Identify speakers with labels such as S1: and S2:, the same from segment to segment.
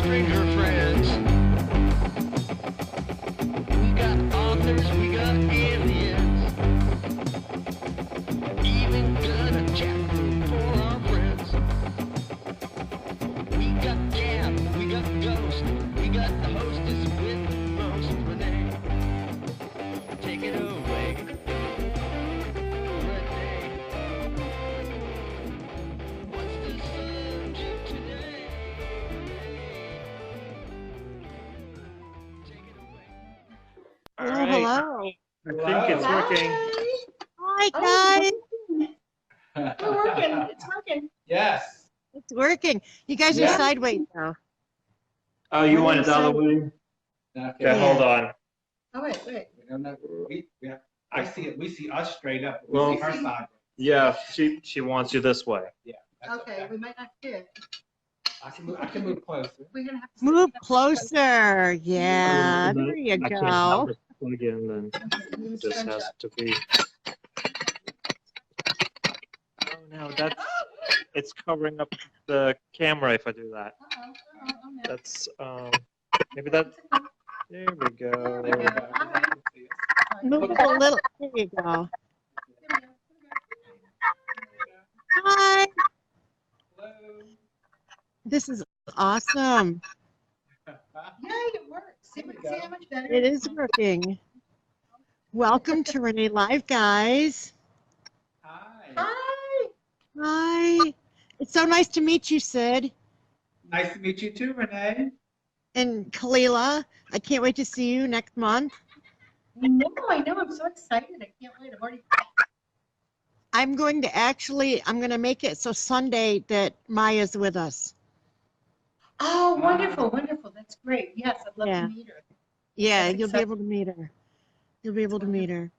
S1: bring her friends. We got authors, we got aliens. Even got a chat room for our friends. We got Gab, we got Ghost, we got the hostess with the most, Renee. Take it away, Renee. What's the subject today? Take it away.
S2: Hello, hello.
S3: I think it's working.
S2: Hi, guys.
S4: We're working. It's working.
S3: Yes.
S2: It's working. You guys are
S3: Yeah.
S2: sideways now.
S3: Oh, you
S2: What
S3: want
S2: are
S3: it
S2: you
S3: the other
S2: saying?
S3: way?
S4: Okay.
S3: Okay, hold on.
S4: Oh, wait.
S5: We don't know. I see it. We see us straight up. We
S3: Well-
S5: see her side.
S3: Yeah, she wants you this way.
S5: Yeah. that's
S4: Okay, we might not fit.
S5: I can move closer.
S4: We're gonna have to
S2: Move closer. Yeah,
S3: And then
S2: there you
S3: I can't have
S2: go.
S3: this plug in, then
S4: Move
S3: this
S4: scrunch
S3: has
S4: up.
S3: to be. Oh no, that's it's covering up the camera if I do that.
S4: Oh, no.
S3: That's maybe that. There we go.
S4: There we go. All right.
S2: Move it a little. There you go. Hi.
S5: Hello.
S2: This is awesome.
S4: Yay, it works. See how much better
S2: It is working. Welcome to Renee Live, guys.
S5: Hi.
S4: Hi.
S2: Hi. It's so nice to meet you, Sid.
S5: Nice to meet you too, Renee.
S2: And Kalila. I can't wait to see you next month.
S4: I know. I'm so excited. I can't wait. I've already.
S2: I'm going to make it so Sunday that Maya's with us.
S4: Oh, wonderful. That's great. Yes, I'd love
S2: Yeah.
S4: to meet her.
S2: Yeah,
S4: That's
S2: you'll be able to meet her. You'll be able to meet her.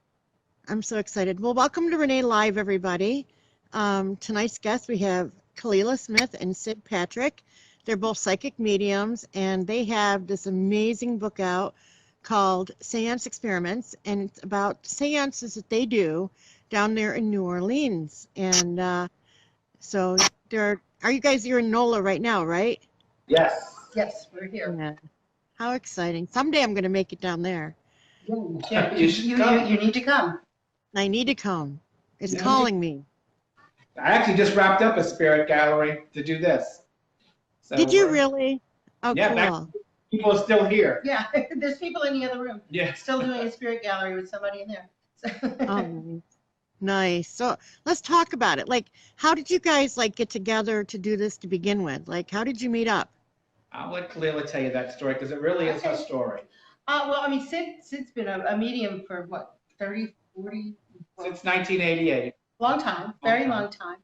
S2: I'm so excited. Well, welcome to Renee Live, everybody. Tonight's guests, we have Kalila Smith and Sid Patrick. They're both psychic mediums, and they have this amazing book out called Seance Experiments, and it's about seances that they do down there in New Orleans. And so are you guys, you're in NOLA right now, right?
S5: Yes.
S4: Yes, we're here.
S2: Yeah. How exciting. Someday I'm going to make it down there.
S4: Yeah,
S5: You should come.
S4: you need to come.
S2: I need to come. It's
S5: Yeah.
S2: calling me.
S5: I actually just wrapped up a spirit gallery to do this. So
S2: Did you
S5: we're-
S2: really? Oh,
S5: Yeah, back-
S2: cool.
S5: People are still here.
S4: Yeah, there's people in the other room
S5: Yeah.
S4: still doing a spirit gallery with somebody in there. So.
S2: Oh, nice. Nice. So let's talk about it. Like, how did you guys get together to do this to begin with? Like, how did you meet up?
S5: I'll let Kalila tell you that story because it really is her story.
S4: Well, I mean, Sid's been a medium for what, 30, 40?
S5: Since 1988.
S4: Long time, very long time.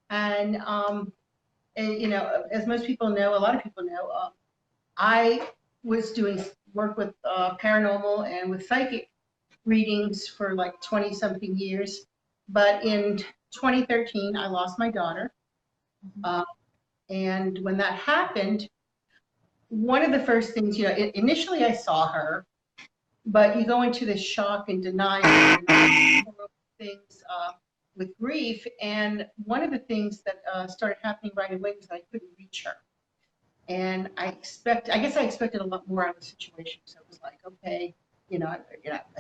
S4: And, you know, as most people know, a lot of people know, I was doing work with paranormal and with psychic readings for like 20 something years. But in 2013, I lost my daughter. And when that happened, one of the first things, you know, initially I saw her, but you go into this shock and denial and things with grief. And one of the things that started happening right away was I couldn't reach her. And I guess I expected a lot more out of the situation. So it was like, okay, you know, I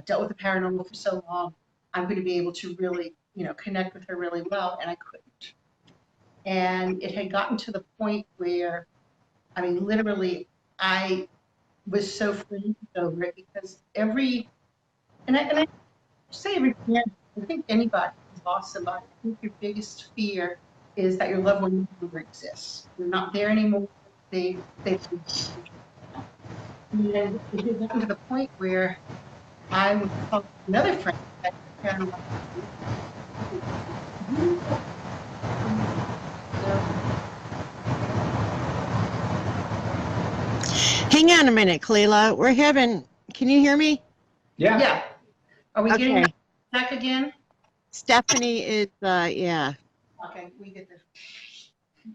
S4: dealt with the paranormal for so long. I'm going to be able to really, you know, connect with her really well. And I couldn't. And it had gotten to the point where, I mean, literally, I was so freaked over it because and I say every parent, I think anybody who's lost somebody, I think your biggest fear is that your loved one no longer exists. They're not there anymore. And it had gotten to the point where I would call another friend that
S2: Hang on a minute, Kalila. Can you hear me?
S5: Yeah.
S4: Yeah. Are we getting
S2: Okay.
S4: back again?
S2: Stephanie is, yeah.
S4: Okay, we get this.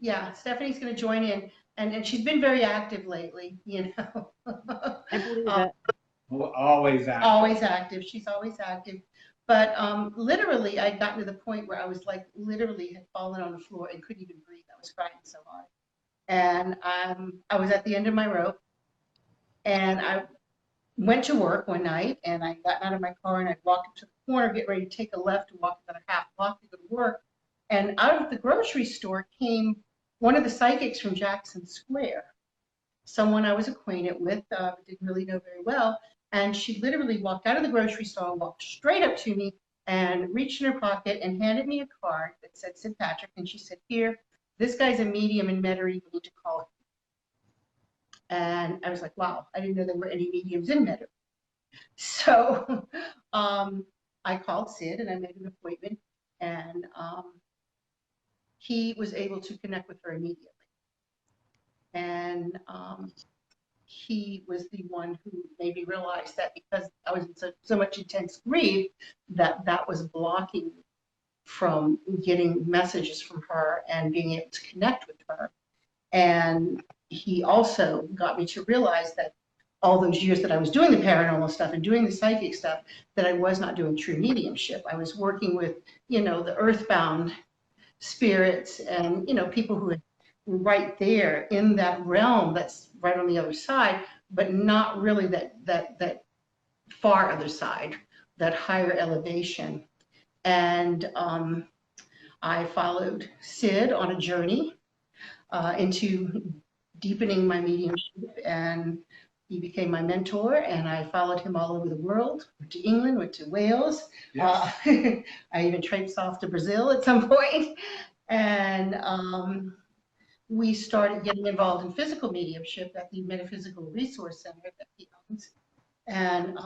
S4: Yeah, Stephanie's going to join in, and she's been very active lately, you know.
S2: I believe it.
S5: Always active.
S4: Always active. She's always active. But literally, I'd gotten to the point where I was like, literally had fallen on the floor and couldn't even breathe. I was crying so hard. And I was at the end of my rope, and I went to work one night, and I got out of my car and I walked up to the corner, get ready to take a left and walk about a half block to go to work. And out of the grocery store came one of the psychics from Jackson Square, someone I was acquainted with, didn't really know very well. And she literally walked out of the grocery store, walked straight up to me and reached in her pocket and handed me a card that said Sid Patrick. And she said, here, this guy's a medium in Metairie, you need to call him. And I was like, wow, I didn't know there were any mediums in Metairie. So I called Sid and I made an appointment, and he was able to connect with her immediately. And he was the one who made me realize that because I was in so much intense grief, that was blocking me from getting messages from her and being able to connect with her. And he also got me to realize that all those years that I was doing the paranormal stuff and doing the psychic stuff, that I was not doing true mediumship. I was working with, the earthbound spirits and, people who were right there in that realm that's right on the other side, but not really that far other side, that higher elevation. And I followed Sid on a journey into deepening my mediumship, and he became my mentor, and I followed him all over the world. Went to England, went to Wales.
S5: Yes.
S4: I even traipsed off to Brazil at some point. And we started getting involved in physical mediumship at the Metaphysical Resource Center that he owns. And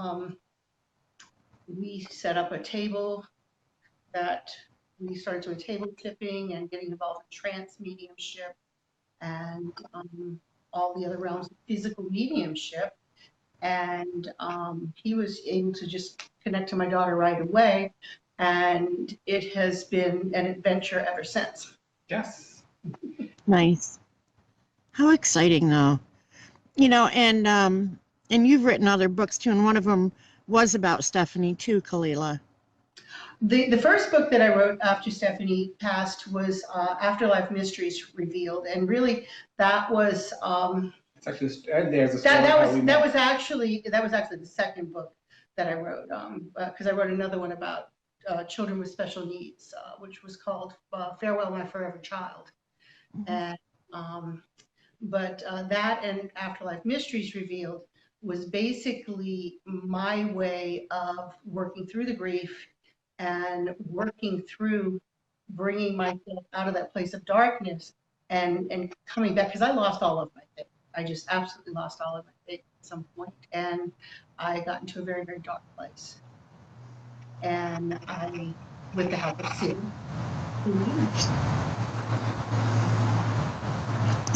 S4: we set up a table that we started doing table tipping and getting involved in trance mediumship and all the other realms of physical mediumship. And he was able to just connect to my daughter right away. And it has been an adventure ever since.
S5: Yes.
S2: Nice. How exciting, though. And you've written other books too, and one of them was about Stephanie too, Kalila.
S4: The first book that I wrote after Stephanie passed was Afterlife Mysteries Revealed, and really that was
S5: It's actually there's a story
S4: that was actually the second book that I wrote, because I wrote another one about children with special needs, which was called Farewell, My Forever Child. Mm-hmm. And but that and Afterlife Mysteries Revealed was basically my way of working through the grief and working through bringing myself out of that place of darkness and coming back, because I lost all of my faith. I just absolutely lost all of my faith at some point, and I got into a very, very dark place. And I, with the help of Sid.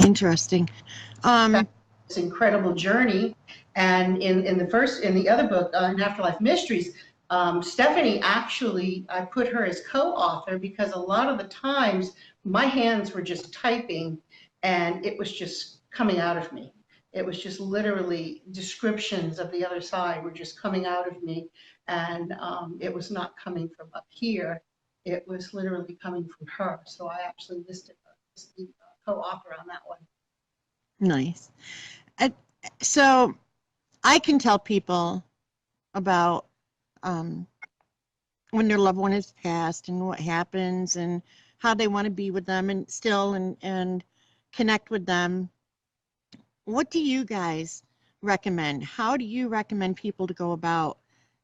S2: Interesting.
S4: This incredible journey. And in the other book, in Afterlife Mysteries, Stephanie, actually, I put her as co-author because a lot of the times my hands were just typing and it was just coming out of me. It was just literally descriptions of the other side were just coming out of me. And it was not coming from up here. It was literally coming from her. So I actually listed her as the co-author on that one.
S2: Nice. So I can tell people about when their loved one has passed and what happens and how they want to be with them and still and connect with them. What do you guys recommend? How do you recommend people to go about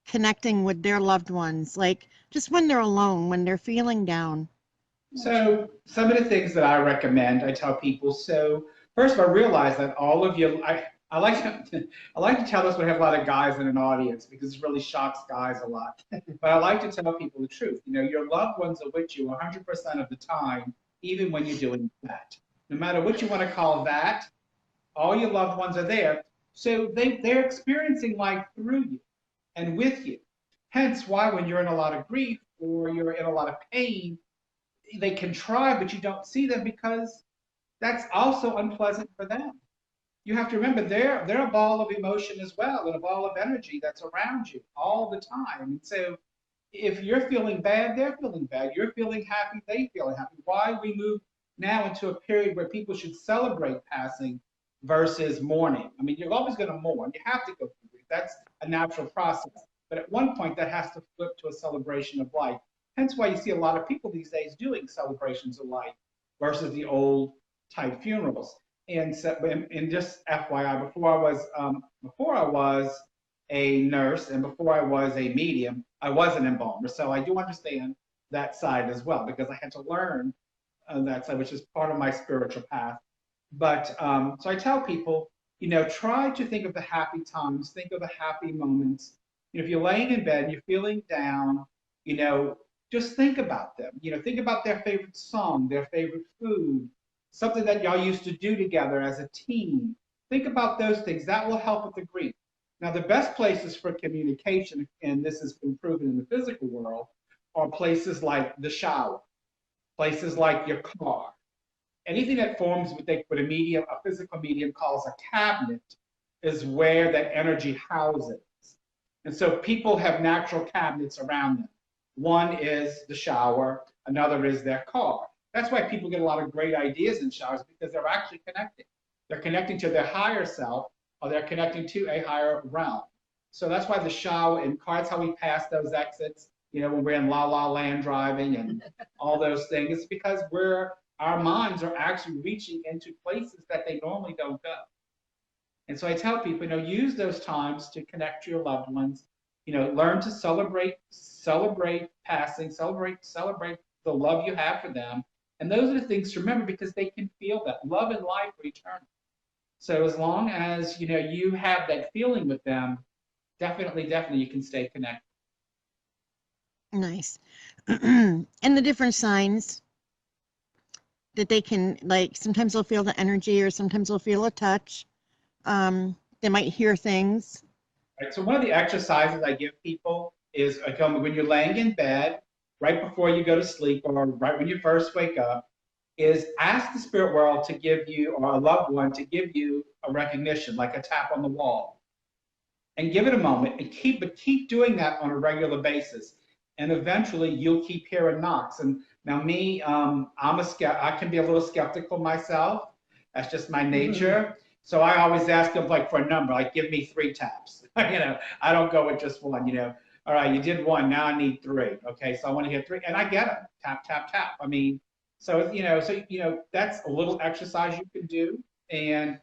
S2: connecting with their loved ones, like just when they're alone, when they're feeling down?
S5: So some of the things that I recommend, I tell people, so first of all, realize that all of you, I like to tell this when I have a lot of guys in an audience because it really shocks guys a lot. But I like to tell people the truth. Your loved ones are with you 100% of the time, even when you're doing that. No matter what you want to call that, all your loved ones are there. So they're experiencing life through you and with you. Hence why when you're in a lot of grief or you're in a lot of pain, they can try, but you don't see them because that's also unpleasant for them. You have to remember they're a ball of emotion as well, and a ball of energy that's around you all the time. And so if you're feeling bad, they're feeling bad. You're feeling happy, they feel happy. Why we move now into a period where people should celebrate passing versus mourning. I mean, you're always going to mourn. You have to go through grief. That's a natural process. But at one point, that has to flip to a celebration of life. Hence why you see a lot of people these days doing celebrations of life versus the old type funerals. And so, and just FYI, before I was a nurse and before I was a medium, I was an embalmer. So I do understand that side as well because I had to learn that side, which is part of my spiritual path. But so I tell people, try to think of the happy times, think of the happy moments. If you're laying in bed, you're feeling down, just think about them. Think about their favorite song, their favorite food, something that y'all used to do together as a team. Think about those things. That will help with the grief. Now, the best places for communication, and this has been proven in the physical world, are places like the shower, places like your car. Anything that forms what a physical medium calls a cabinet is where that energy houses. And so people have natural cabinets around them. One is the shower, another is their car. That's why people get a lot of great ideas in showers because they're actually connecting. They're connecting to their higher self or they're connecting to a higher realm. So that's why the shower and car, that's how we pass those exits, when we're in La La Land driving and all those things. It's because our minds are actually reaching into places that they normally don't go. And so I tell people, use those times to connect to your loved ones. Learn to celebrate passing, celebrate the love you have for them. And those are the things to remember because they can feel that love and life are eternal. So as long as you have that feeling with them, definitely you can stay connected.
S2: Nice. And the different signs that they can, like, sometimes they'll feel the energy or sometimes they'll feel a touch. They might hear things.
S5: Right, so one of the exercises I give people is when you're laying in bed, right before you go to sleep or right when you first wake up, is ask the spirit world to give you, or a loved one to give you a recognition, like a tap on the wall. And give it a moment and keep doing that on a regular basis. And eventually you'll keep hearing knocks. And now me, I can be a little skeptical myself. That's just my nature. Mm-hmm. So I always ask them for a number, like give me 3 taps. I don't go with just one, all right, you did 1, now I need 3. Okay, so I want to hear 3, and I get them, tap, tap, tap. I mean, so that's a little exercise you can do. And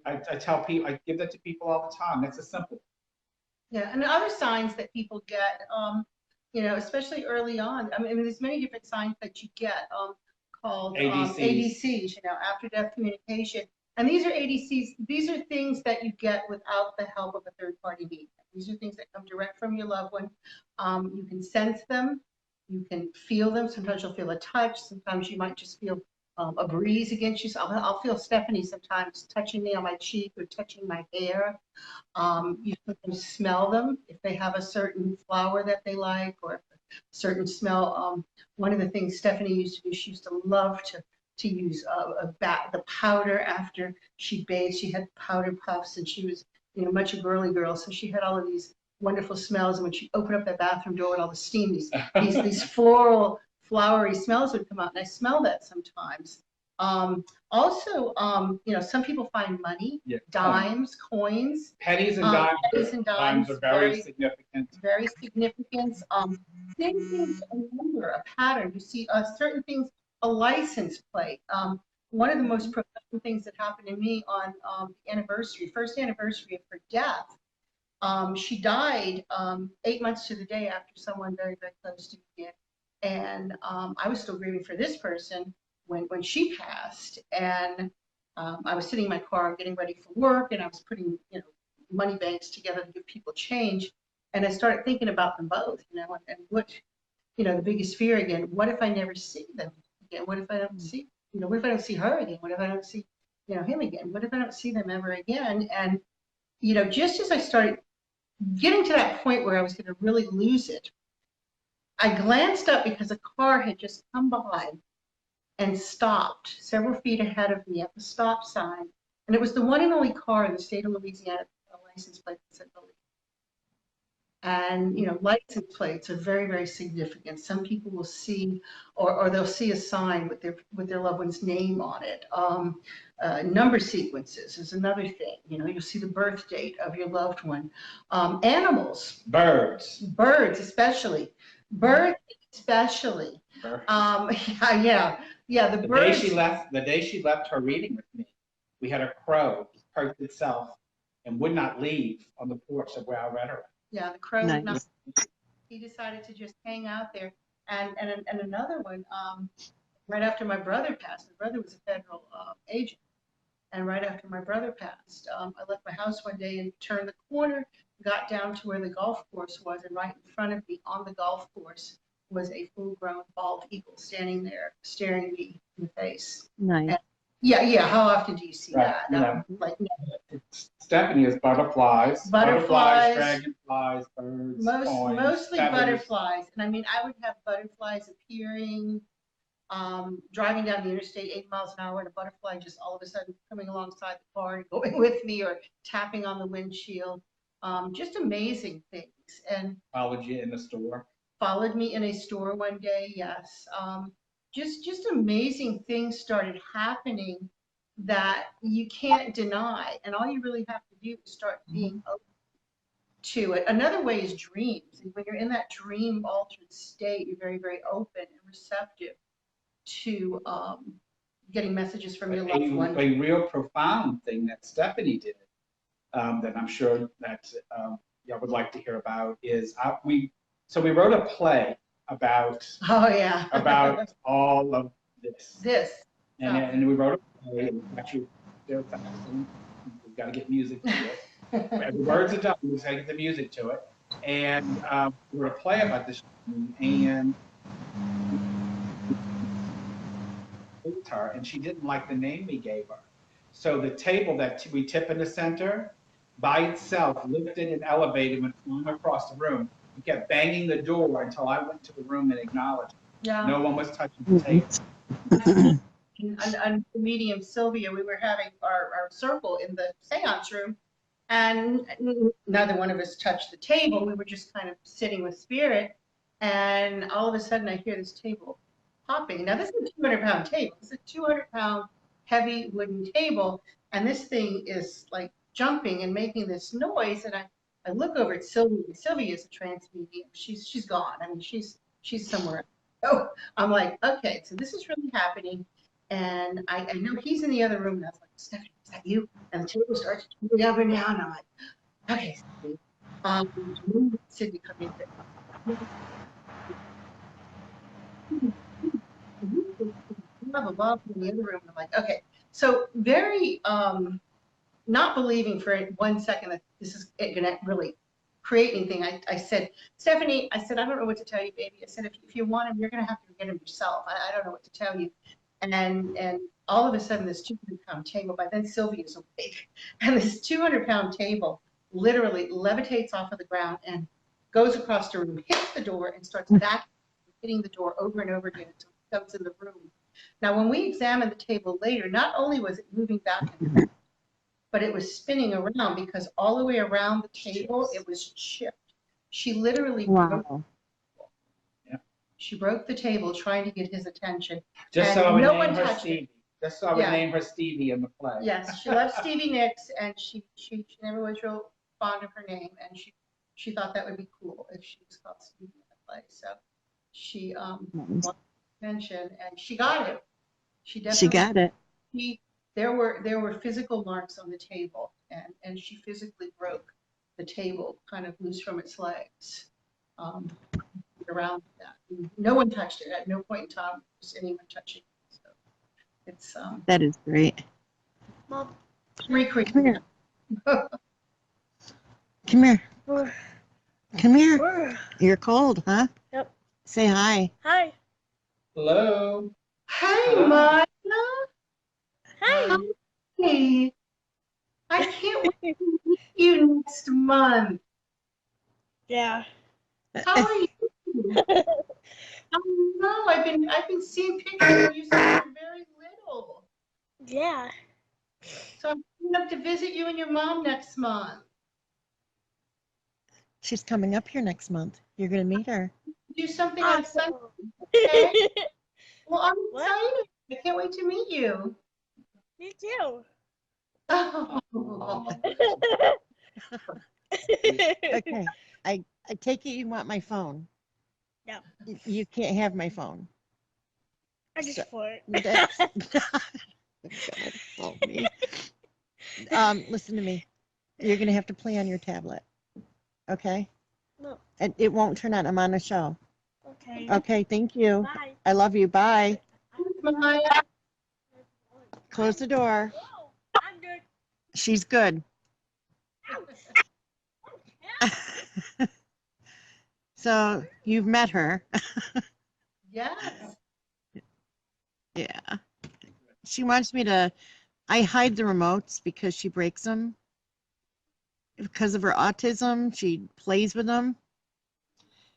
S5: I tell people, I give that to people all the time. That's a simple.
S4: Yeah, and other signs that people get, especially early on. I mean, there's many different signs that you get called ADCs, after death communication. And these are ADCs. These are things that you get without the help of a third-party medium. These are things that come direct from your loved one. You can sense them. You can feel them. Sometimes you'll feel a touch. Sometimes you might just feel a breeze against you. So I'll feel Stephanie sometimes touching me on my cheek or touching my hair. You can smell them if they have a certain flower that they like or a certain smell. One of the things Stephanie used to do, she used to love to use the powder after she bathed. She had powder puffs and she was much a girly girl. So she had all of these wonderful smells. And when she opened up that bathroom door and all the steam, these floral, flowery smells would come out. And I smell that sometimes. Also, some people find money, dimes, coins.
S5: Pennies and dimes.
S4: Pennies and dimes
S5: are very significant.
S4: Very significant. Things, a number, a pattern. You see certain things, a license plate. One of the most profound things that happened to me on the first anniversary of her death, she died 8 months to the day after someone very, very close to me did. And I was still grieving for this person when she passed. And I was sitting in my car getting ready for work, and I was putting money banks together to give people change. And I started thinking about them both, and what, the biggest fear again, what if I never see them again? What if I don't see, what if I don't see her again? What if I don't see, him again? What if I don't see them ever again? And, just as I started getting to that point where I was going to really lose it, I glanced up because a car had just come by and stopped several feet ahead of me at the stop sign. And it was the one and only car in the state of Louisiana, a license plate that said Kalila. And, license plates are very, very significant. Some people will see, or they'll see a sign with their loved one's name on it. Number sequences is another thing. You'll see the birth date of your loved one. Animals,
S5: Birds.
S4: especially. Birds especially.
S5: Birds.
S4: Yeah. The
S5: The
S4: birds.
S5: day she left her reading with me, we had a crow perched itself and would not leave on the porch of where I read her.
S4: Yeah, the crow would not.
S2: Nice.
S4: He decided to just hang out there. And another one, right after my brother passed. My brother was a federal agent, and right after my brother passed, I left my house one day and turned the corner, got down to where the golf course was, and right in front of me on the golf course was a full-grown bald eagle standing there, staring me in the face.
S2: Nice.
S4: And yeah. How often do you see
S5: Right,
S4: that? Like
S5: Stephanie is butterflies,
S4: Butterflies.
S5: dragonflies, birds, coins,
S4: mostly
S5: feathers.
S4: butterflies. And I mean, I would have butterflies appearing, driving down the interstate 8 miles an hour, and a butterfly just all of a sudden coming alongside the car and going with me, or tapping on the windshield. Just amazing things. And
S5: Followed you in the store.
S4: followed me in a store one day. Yes. Just amazing things started happening that you can't deny. And all you really have to do is start being open to it. Another way is dreams. And when you're in that dream altered state, you're very, very open and receptive to getting messages from your loved one.
S5: A real profound thing that Stephanie did, that I'm sure that y'all would like to hear about, is we wrote a play about
S4: Oh yeah.
S5: about all of this. And we wrote a play, and actually we've got to get music to it. The words are done, we just got to get the music to it. And we wrote a play about this, and her, and she didn't like the name we gave her. So the table that we tip in the center, by itself, lifted and elevated, went flying across the room. We kept banging the door until I went to the room and acknowledged.
S4: Yeah.
S5: No one was touching the table.
S4: And the medium Sylvia, we were having our circle in the seance room, and neither one of us touched the table. We were just kind of sitting with spirit, and all of a sudden I hear this table popping. Now this is a 200-pound table. This is a 200-pound heavy wooden table, and this thing is like jumping and making this noise. And I look over at Sylvia. Sylvia is a trance medium. She's gone. I mean, she's somewhere. So I'm like, okay, so this is really happening. And I know he's in the other room. And I was like, Stephanie, is that you? And the table starts moving up and down. And I'm like, okay, Stephanie. Sydney come in. Blah, blah, in the other room. I'm like, okay. So very not believing for 1 second that this is going to really create anything. I said, Stephanie, I don't know what to tell you, baby. I said, if you want him, you're going to have to get him yourself. I don't know what to tell you. And all of a sudden, this 200-pound table, by then Sylvia's awake, and this 200-pound table literally levitates off of the ground and goes across the room, hits the door, and starts back hitting the door over and over again until it comes in the room. Now, when we examined the table later, not only was it moving back and forth, but it was spinning around, because all the way around the table, it was chipped. She literally She broke the table trying to get his attention.
S5: Just so I would name her Stevie. Just so I would name her Stevie in the play.
S4: Yes, she loved Stevie Nicks, and she never was real fond of her name, and she thought that would be cool if she was called Stevie in the play. So she wanted attention, and she got it. She got it. There were physical marks on the table, and she physically broke the table kind of loose from its legs. Around that. No one touched it. At no point in time was anyone touching it. So it's
S2: that is great.
S6: Mom,
S2: come here. Come here. Come here. You're cold, huh?
S6: Yep.
S2: Say hi.
S6: Hi.
S5: Hello.
S4: Hey, Maya.
S6: Hi.
S4: Hey. I can't wait to meet you next month.
S6: Yeah.
S4: How are you? I don't know. I've been seeing pictures of you since you were very little.
S6: Yeah.
S4: So I'm coming up to visit you and your mom next month.
S2: She's coming up here next month. You're going to meet her.
S4: Do something on Sunday.
S6: Awesome.
S4: Okay. Well, I'm
S6: What?
S4: excited. I can't wait to meet you.
S6: Me too.
S4: Oh.
S2: Okay. I take it you want my phone.
S6: No.
S2: You can't have my phone.
S6: I just
S2: So-
S6: flirt.
S2: That's God, help me. Listen to me. You're going to have to play on your tablet. Okay?
S6: No.
S2: And it won't turn on. I'm on a show.
S6: Okay.
S2: Okay, thank you.
S6: Bye.
S2: I love you. Bye.
S4: Maya.
S2: Close the door.
S6: I'm good.
S2: She's good. So you've met her.
S4: Yes.
S2: Yeah. She wants me to, I hide the remotes because she breaks them. Because of her autism, she plays with them.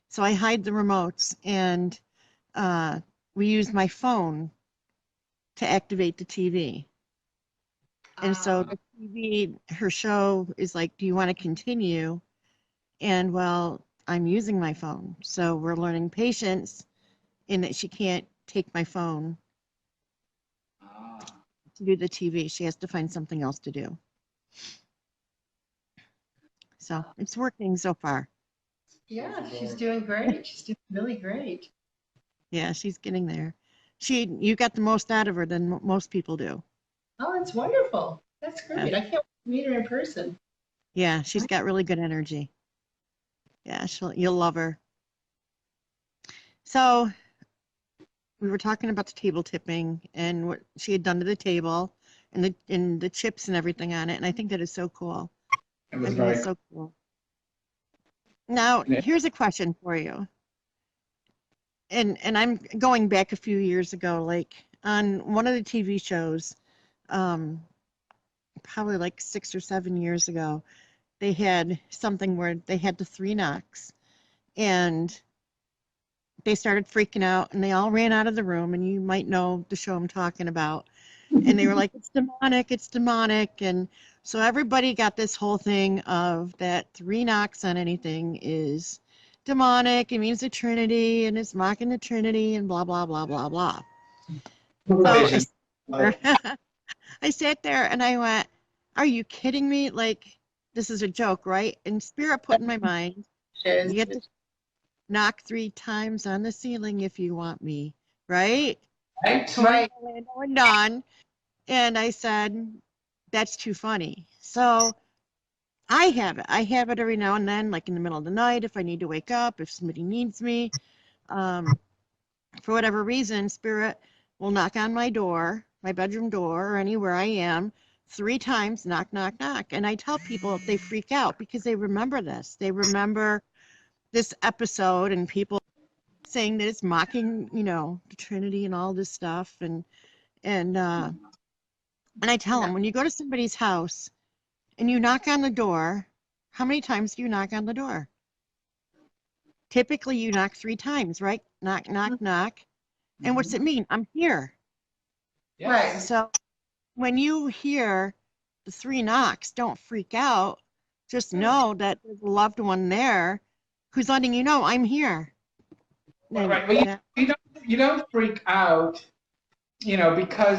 S2: So I hide the remotes, and we use my phone to activate the TV. And so the TV, her show is like, do you want to continue? And well, I'm using my phone. So we're learning patience in that she can't take my phone to do the TV. She has to find something else to do. So it's working so far.
S4: Yeah, she's doing great. She's doing really great.
S2: Yeah, she's getting there. You got the most out of her than most people do.
S4: Oh, that's wonderful. That's great. I can't wait to meet her in person.
S2: Yeah, she's got really good energy. Yeah, you'll love her. So we were talking about the table tipping and what she had done to the table and the chips and everything on it, and I think that is so cool.
S5: It
S2: I
S5: was
S2: think
S5: very
S2: that's so cool. Now,
S5: Yeah.
S2: here's a question for you. And I'm going back a few years ago, like on one of the TV shows, probably like 6 or 7 years ago, they had something where they had the 3 knocks, and they started freaking out, and they all ran out of the room, and you might know the show I'm talking about. And they were like, it's demonic, it's demonic. And so everybody got this whole thing of that 3 knocks on anything is demonic. It means the Trinity, and it's mocking the Trinity, and blah, blah, blah, blah, blah. So I sat there and I went, are you kidding me? Like, this is a joke, right? And Spirit put in my mind, you get to knock 3 times on the ceiling if you want me, right?
S4: Right.
S2: And done. And I said, that's too funny. So I have it. I have it every now and then, like in the middle of the night, if I need to wake up, if somebody needs me. For whatever reason, Spirit will knock on my door, my bedroom door, or anywhere I am, 3 times, knock, knock, knock. And I tell people if they freak out because they remember this. They remember this episode and people saying that it's mocking, the Trinity and all this stuff. And I tell them, when you go to somebody's house and you knock on the door, how many times do you knock on the door? Typically, you knock 3 times, right? Knock, knock, knock. And what's it mean? I'm here.
S4: Right.
S2: So when you hear the 3 knocks, don't freak out. Just know that there's a loved one there who's letting you know I'm here.
S5: Well, right. Well, you don't freak out, because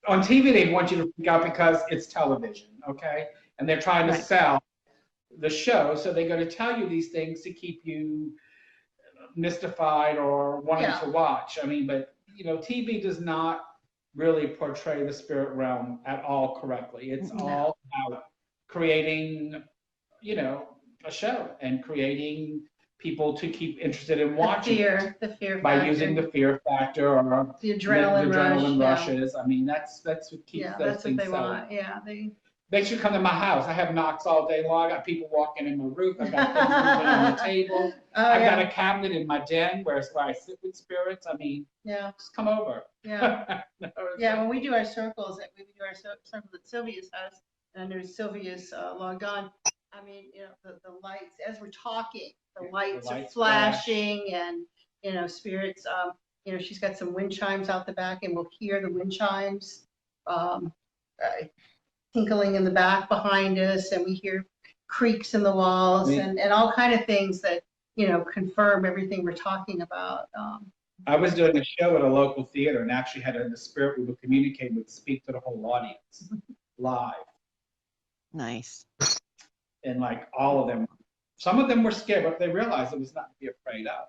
S5: on TV they want you to freak out because it's television, okay? And they're trying to sell the show, so they're going to tell you these things to keep you mystified or wanting to watch. I mean, but TV does not really portray the spirit realm at all correctly. It's all about creating, a show and creating people to keep interested in watching
S4: The fear
S5: by
S4: factor.
S5: using the fear factor or
S4: the adrenaline,
S5: rushes. I mean, that's what keeps those
S4: that's what
S5: things
S4: they
S5: selling.
S4: want. Yeah,
S5: They should come to my house. I have knocks all day long. I got people walking in my roof. I got things moving on the table. I've got a cabinet in my den where I sit with spirits. I mean, just come over.
S4: Yeah. When we do our circles, circles at Sylvia's house, and there's Sylvia's logged on. I mean, the lights, as we're talking, the lights are flashing and, spirits, she's got some wind chimes out the back and we'll hear the wind chimes tinkling in the back behind us, and we hear creaks in the walls
S5: Yeah.
S4: and all kind of things that, confirm everything we're talking about.
S5: I was doing a show at a local theater and actually had the spirit we would communicate would speak to the whole audience live.
S2: Nice.
S5: And like all of them, some of them were scared, but they realized it was not to be afraid of.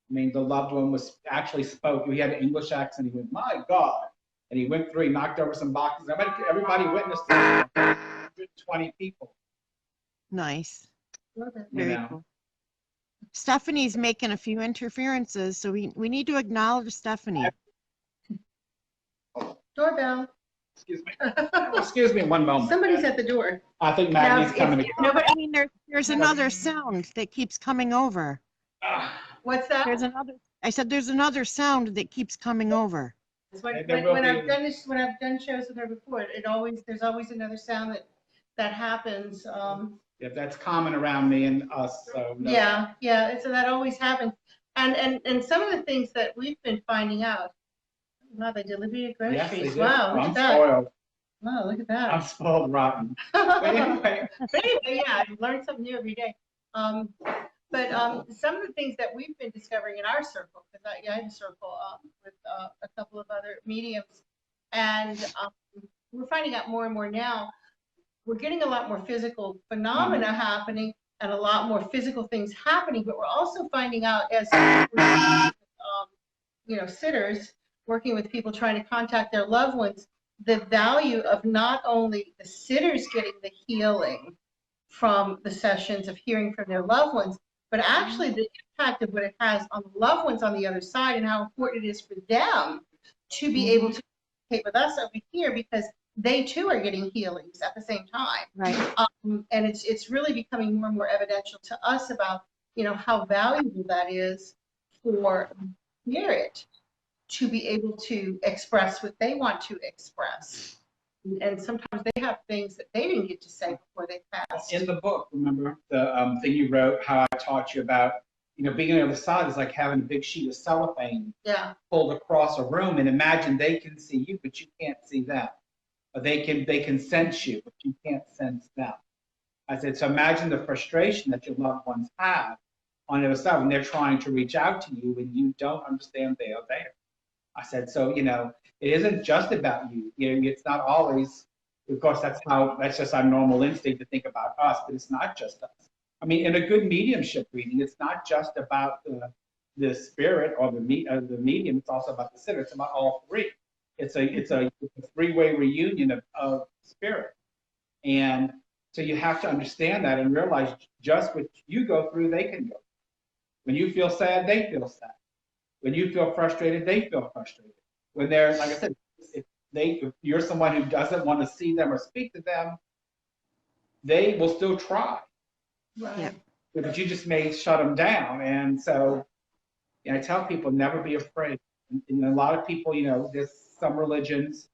S5: I mean, the loved one was actually spoke. He had an English accent. He went, "My God." And he went through, he knocked over some boxes. Everybody witnessed it. 120 people.
S2: Nice.
S4: Love it.
S2: Very
S5: know.
S2: cool. Stephanie's making a few interferences, so we need to acknowledge Stephanie.
S4: Doorbell.
S5: Excuse me. Excuse me one moment.
S4: Somebody's at the door.
S5: I think Maggie's
S4: Now,
S5: coming
S4: if
S5: again.
S4: nobody,
S2: I mean, there's another sound that keeps coming over.
S4: what's that?
S2: There's another. I said there's another sound that keeps coming over.
S4: When I've done this, when I've done shows with her before, there's always another sound that happens.
S5: Yeah, that's common around me and us. So no.
S4: Yeah. So that always happens. And some of the things that we've been finding out. Wow, they deliver your
S5: Yes, they
S4: groceries.
S5: do.
S4: Wow, look
S5: I'm
S4: at that.
S5: spoiled.
S4: Wow, look at
S5: I'm
S4: that.
S5: spoiled rotten. But anyway,
S4: Yeah, I learn something new every day. But some of the things that we've been discovering in our circle, because I have a circle with a couple of other mediums, and we're finding out more and more now. We're getting a lot more physical phenomena happening and a lot more physical things happening, but we're also finding out as sitters working with people trying to contact their loved ones, the value of not only the sitters getting the healing from the sessions of hearing from their loved ones, but actually the impact of what it has on the loved ones on the other side and how important it is for them to be able to communicate with us over here because they too are getting healings at the same time.
S2: Right.
S4: And it's really becoming more and more evidential to us about, how valuable that is for spirit to be able to express what they want to express. And sometimes they have things that they didn't get to say before they passed.
S5: in the book, remember the thing you wrote, how I taught you about, being on the other side is like having a big sheet of cellophane
S4: Yeah.
S5: pulled across a room, and imagine they can see you, but you can't see them. Or they can sense you, but you can't sense them. I said, so imagine the frustration that your loved ones have on the other side when they're trying to reach out to you and you don't understand they are there. I said, so, it isn't just about you. It's not always, of course, that's just our normal instinct to think about us, but it's not just us. I mean, in a good mediumship reading, it's not just about the spirit or the medium, it's also about the sitter. It's about all three. It's a three-way reunion of spirit. And so you have to understand that and realize just what you go through, they can go. When you feel sad, they feel sad. When you feel frustrated, they feel frustrated. When they're, like I said, if you're someone who doesn't want to see them or speak to them, they will still try.
S4: Right.
S2: Yeah.
S5: But you just may shut them down. And so I tell people, never be afraid. And a lot of people, there's some religions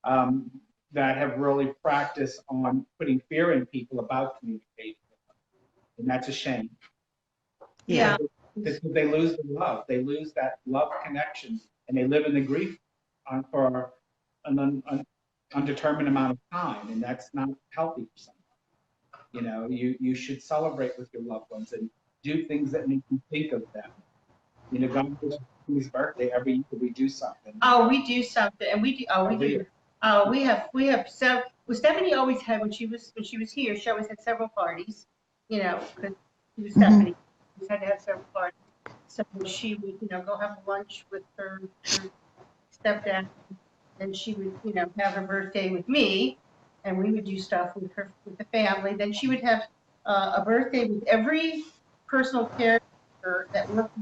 S5: that have really practiced on putting fear in people about communicating with them. And that's a shame.
S4: Yeah.
S5: Because they lose the love. They lose that love connection. And they live in the grief for an undetermined amount of time. And that's not healthy for someone. You should celebrate with your loved ones and do things that make you think of them. God gives his birthday every year. We do something.
S4: Oh, we do something, and we do. Oh, we do. Oh, we have so. Well, Stephanie always had when she was here. She always had several parties. Because she was Stephanie. We had to have several parties. So she would, go have lunch with her stepdad, and she would, have her birthday with me, and we would do stuff with her with the family. Then she would have a birthday with every personal caregiver that worked.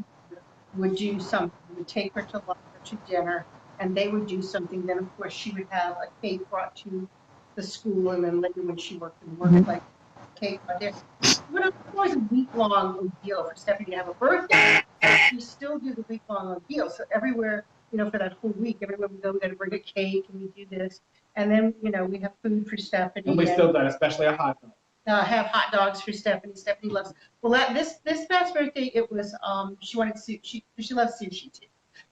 S4: Would do something, would take her to lunch or to dinner, and they would do something. Then, of course, she would have a cake brought to the school, and then later when she worked in the workplace, cake brought there. But it was a week-long ordeal for Stephanie to have a birthday. We still do the week-long ordeal. So everywhere, for that whole week, everywhere we go, we got to bring a cake, and we do this. And then, we have food for Stephanie.
S5: And we still do, especially a hot dog.
S4: Have hot dogs for Stephanie. Stephanie loves. Well, this past birthday, it was she wanted sushi. She loves sushi too.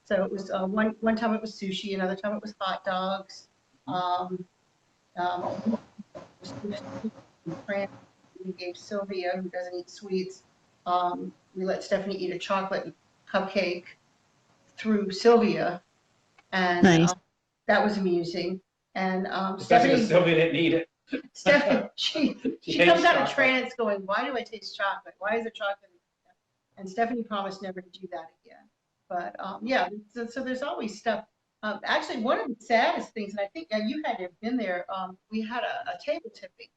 S4: So it was one time it was sushi, another time it was hot dogs. we gave Sylvia, who doesn't eat sweets, we let Stephanie eat a chocolate cupcake through Sylvia, and
S2: Nice.
S4: that was amusing. And
S5: Especially because
S4: Stephanie,
S5: Sylvia didn't eat it.
S4: Stephanie, she
S5: hates
S4: comes out of
S5: chocolate.
S4: trance going, why do I taste chocolate? Why is there chocolate? And Stephanie promised never to do that again. But yeah, so there's always stuff. Actually, one of the saddest things, and I think you had to have been there, we had a table tipping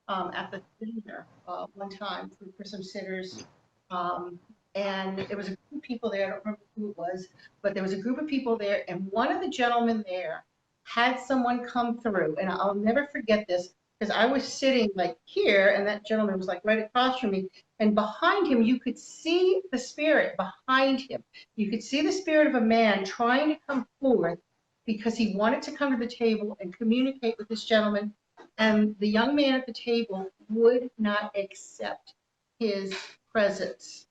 S4: at the dinner one time for some sitters. And it was a group of people there. I don't remember who it was, but there was a group of people there. And one of the gentlemen there had someone come through. And I'll never forget this because I was sitting like here, and that gentleman was like right across from me. And behind him, you could see the spirit behind him. You could see the spirit of a man trying to come forth because he wanted to come to the table and communicate with this gentleman. And the young man at the table would not accept his presence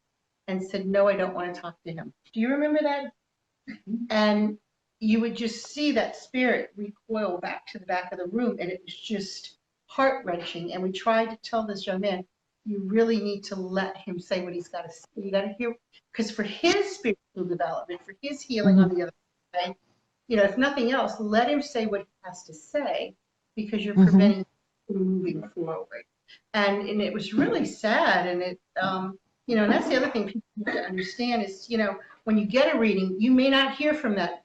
S4: and said, no, I don't want to talk to him. Do you remember that? And you would just see that spirit recoil back to the back of the room, and it was just heart-wrenching. And we tried to tell this young man, you really need to let him say what he's got to say. You got to hear, because for his spiritual development, for his healing on the other side, you know, if nothing else, let him say what he has to say, because you're preventing him from moving forward. And it was really sad. And it, you know, and that's the other thing people need to understand is, you know, when you get a reading, you may not hear from that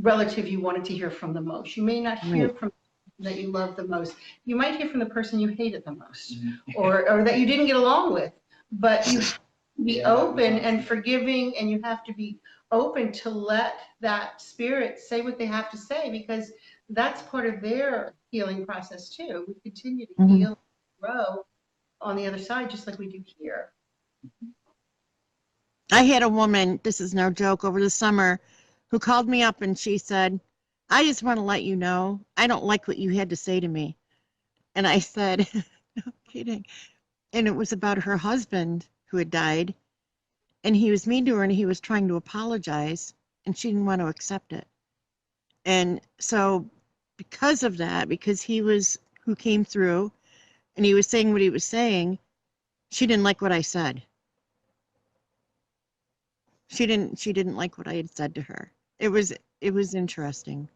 S4: relative you wanted to hear from the most. You may not hear from that you love the most. You might hear from the person you hated the most, or that you didn't get along with. But you have to be open and forgiving, and you have to be open to let that spirit say what they have to say, because that's part of their healing process too. We continue to heal and grow on the other side, just like we do here.
S2: I had a woman, this is no joke, over the summer who called me up and she said, I just want to let you know, I don't like what you had to say to me. And I said, no kidding. And it was about her husband who had died. And he was mean to her and he was trying to apologize and she didn't want to accept it. And so because of that, because he was who came through and he was saying what he was saying, she didn't like what I said. She didn't like what I had said to her. It was interesting.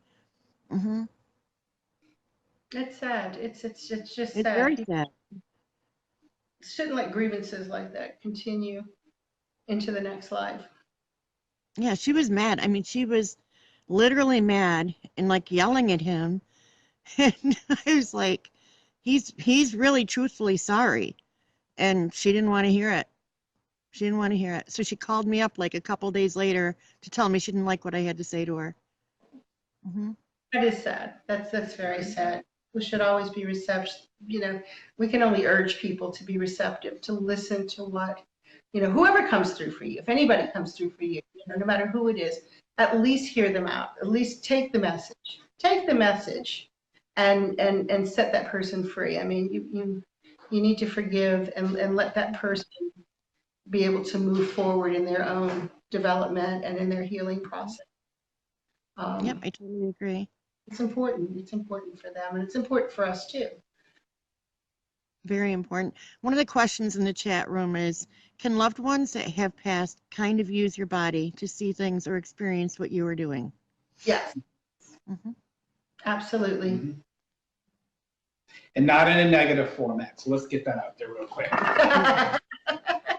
S4: It's sad. It's just
S2: It's
S4: sad.
S2: very
S4: People
S2: sad.
S4: shouldn't let grievances like that continue into the next life.
S2: Yeah, she was mad. I mean, she was literally mad and like yelling at him. And I was like, he's really truthfully sorry. And she didn't want to hear it. She didn't want to hear it. So she called me up like a couple days later to tell me she didn't like what I had to say to her.
S4: That is sad. That's very sad. We should always be receptive. You know, we can only urge people to be receptive, to listen to what, you know, whoever comes through for you, if anybody comes through for you, you know, no matter who it is, at least hear them out. At least take the message. Take the message and set that person free. I mean, you need to forgive and let that person be able to move forward in their own development and in their healing process.
S2: Yep, I totally agree.
S4: It's important. It's important for them, and it's important for us too.
S2: Very important. One of the questions in the chat room is, can loved ones that have passed kind of use your body to see things or experience what you were doing?
S4: Yes, absolutely.
S5: And not in a negative format. So let's get that out there real quick.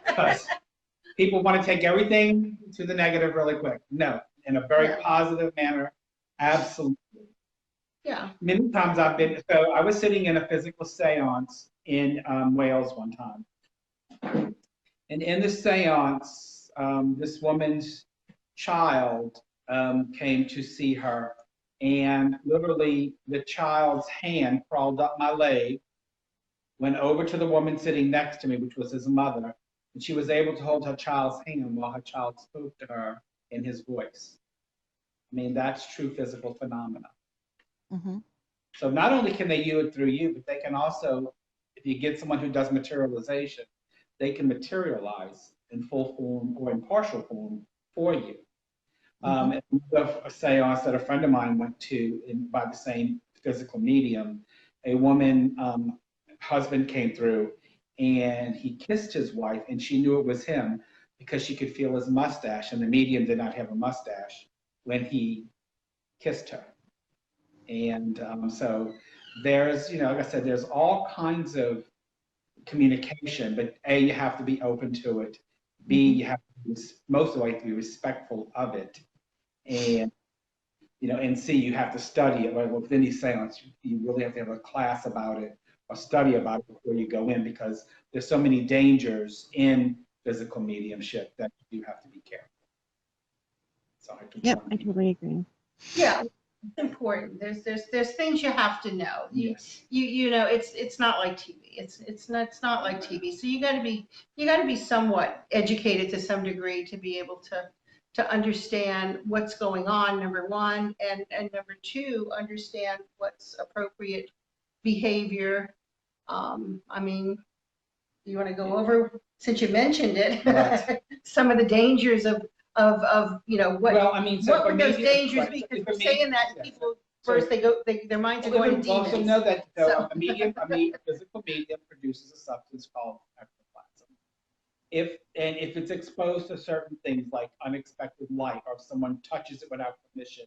S5: Because people want to take everything to the negative really quick. No, in a very positive manner. Absolutely.
S4: Yeah.
S5: Many times so I was sitting in a physical seance in Wales one time. And in the seance, this woman's child came to see her. And literally the child's hand crawled up my leg, went over to the woman sitting next to me, which was his mother. And she was able to hold her child's hand while her child spoke to her in his voice. I mean, that's true physical phenomena. So not only can they use it through you, but they can also, if you get someone who does materialization, they can materialize in full form or in partial form for you. A seance that a friend of mine went to by the same physical medium, a woman, husband came through and he kissed his wife, and she knew it was him because she could feel his mustache, and the medium did not have a mustache when he kissed her. And so there's, like I said, there's all kinds of communication, but A, you have to be open to it. B, you have to be, most of the way, to be respectful of it. And, and C, you have to study it. Like with any seance, you really have to have a class about it or study about it before you go in, because there's so many dangers in physical mediumship that you have to be careful. So
S2: Yep, I totally agree.
S4: Yeah, it's important. There's things you have to know.
S5: Yes.
S4: It's not like TV. It's not like TV. So you got to be somewhat educated to some degree to be able to understand what's going on, number one, and number two, understand what's appropriate behavior. I mean, you want to go over, since you mentioned it,
S5: Right.
S4: some of the dangers of what,
S5: Well, I mean, so
S4: what
S5: for
S4: would those
S5: me,
S4: dangers
S5: right,
S4: be?
S5: so
S4: Because
S5: for
S4: we're
S5: me,
S4: saying that
S5: yeah.
S4: people
S5: So-
S4: first their minds are
S5: Well,
S4: going to
S5: we also
S4: demons.
S5: know that
S4: So-
S5: a physical medium produces a substance called ectoplasm. If it's exposed to certain things like unexpected light, or if someone touches it without permission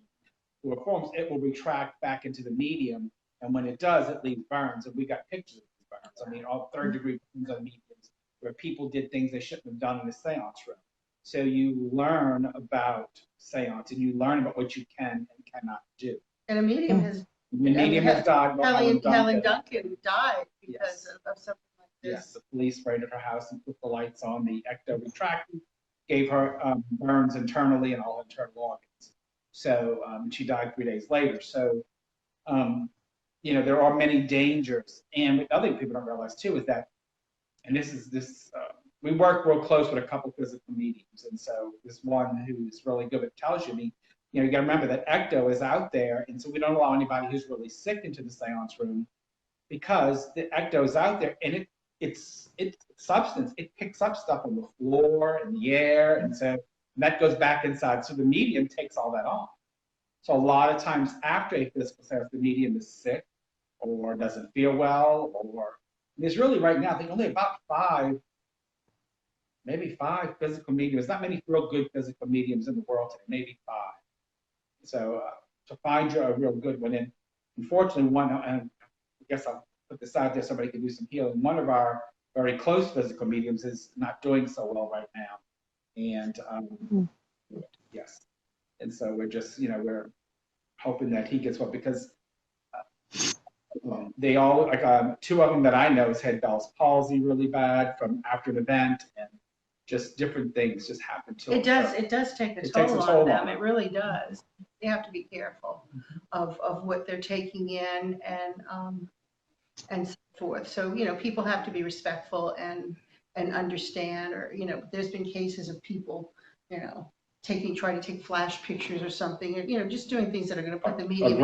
S5: or forms, it will retract back into the medium, and when it does, it leaves burns. And we got pictures of these burns. I mean, all third-degree burns on mediums where people did things they shouldn't have done in a seance room. So you learn about seance, and you learn about what you can and cannot do.
S4: And a medium has,
S5: The medium has died.
S4: Helen
S5: Duncan.
S4: Duncan died because
S5: Yes.
S4: of something like this.
S5: Yes, the police raided her house and put the lights on. The ecto retracted, gave her burns internally and all internal organs. So she died 3 days later. So, there are many dangers. And what other people don't realize too is that, and we work real close with a couple physical mediums. And so this one who's really good at tells you, you got to remember that ecto is out there. And so we don't allow anybody who's really sick into the seance room, because the ecto is out there, and it's substance. It picks up stuff on the floor and the air, and so that goes back inside. So the medium takes all that off. So a lot of times after a physical seance, the medium is sick or doesn't feel well, or there's really right now, I think only about maybe five physical mediums. Not many real good physical mediums in the world today, maybe 5. So to find a real good one, and unfortunately one, and I guess I'll put this out there, somebody can do some healing. One of our very close physical mediums is not doing so well right now. And yes. And so we're just, we're hoping that he gets well, because they all, like 2 of them that I know has had Bell's palsy really bad from after an event, and just different things just happen to them.
S4: It does take a
S5: It takes
S4: toll
S5: a
S4: on
S5: toll
S4: them.
S5: on
S4: It
S5: them.
S4: really does. They have to be careful of what they're taking in and so forth. So, people have to be respectful and understand, or, there's been cases of people, trying to take flash pictures or something, and, just doing things that are going to put the
S5: Or
S4: medium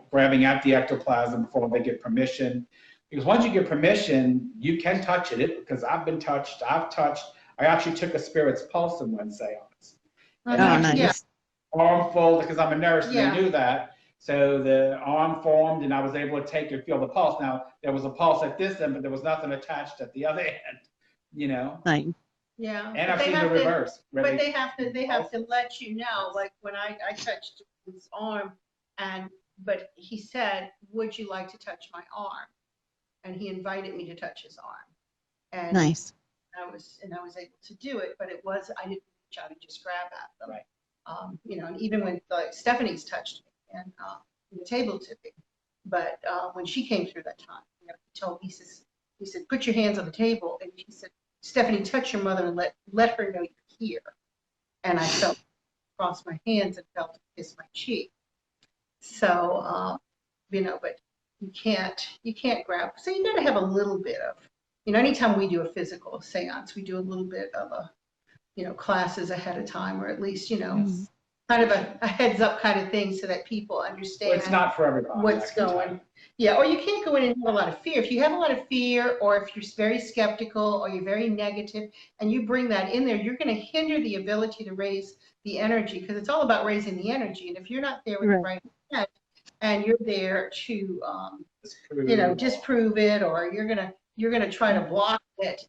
S5: grabbing at the ectoplasm before they get permission. Because once you get permission, you can touch it. Because I've been touched, I actually took a spirit's pulse in one seance.
S2: Oh, nice.
S4: Yeah.
S5: Arm folded, because I'm a nurse, and
S4: Yeah.
S5: they knew that. So the arm formed, and I was able to take and feel the pulse. Now, there was a pulse at this end, but there was nothing attached at the other end,
S2: Nice.
S4: Yeah.
S5: And
S4: But
S5: I've
S4: they
S5: seen the
S4: have to-
S5: reverse. where
S4: But they have to let you know, like when I touched his arm, but he said, "Would you like to touch my arm?" And he invited me to touch his arm. And
S2: Nice.
S4: I was able to do it, but I didn't reach out and just grab at them.
S5: Right.
S4: And even when Stephanie's touched me and the table tipping, but when she came through that time, he told me, he said, "Put your hands on the table," and he said, "Stephanie, touch your mother and let her know you're here." And I felt across my hands and felt it kiss my cheek. So, but you can't grab. So you got to have a little bit of, anytime we do a physical seance, we do a little bit of classes ahead of time, or at least, kind of a heads up kind of thing, so that people understand.
S5: Well, it's not for everybody.
S4: What's
S5: I can tell
S4: going.
S5: you.
S4: Yeah, or you can't go in and have a lot of fear. If you have a lot of fear, or if you're very skeptical, or you're very negative, and you bring that in there, you're going to hinder the ability to raise the energy, because it's all about raising the energy. And if you're not there with the right intent, and you're there to,
S5: Disprove
S4: you know,
S5: or-
S4: disprove it, or you're gonna try to block it.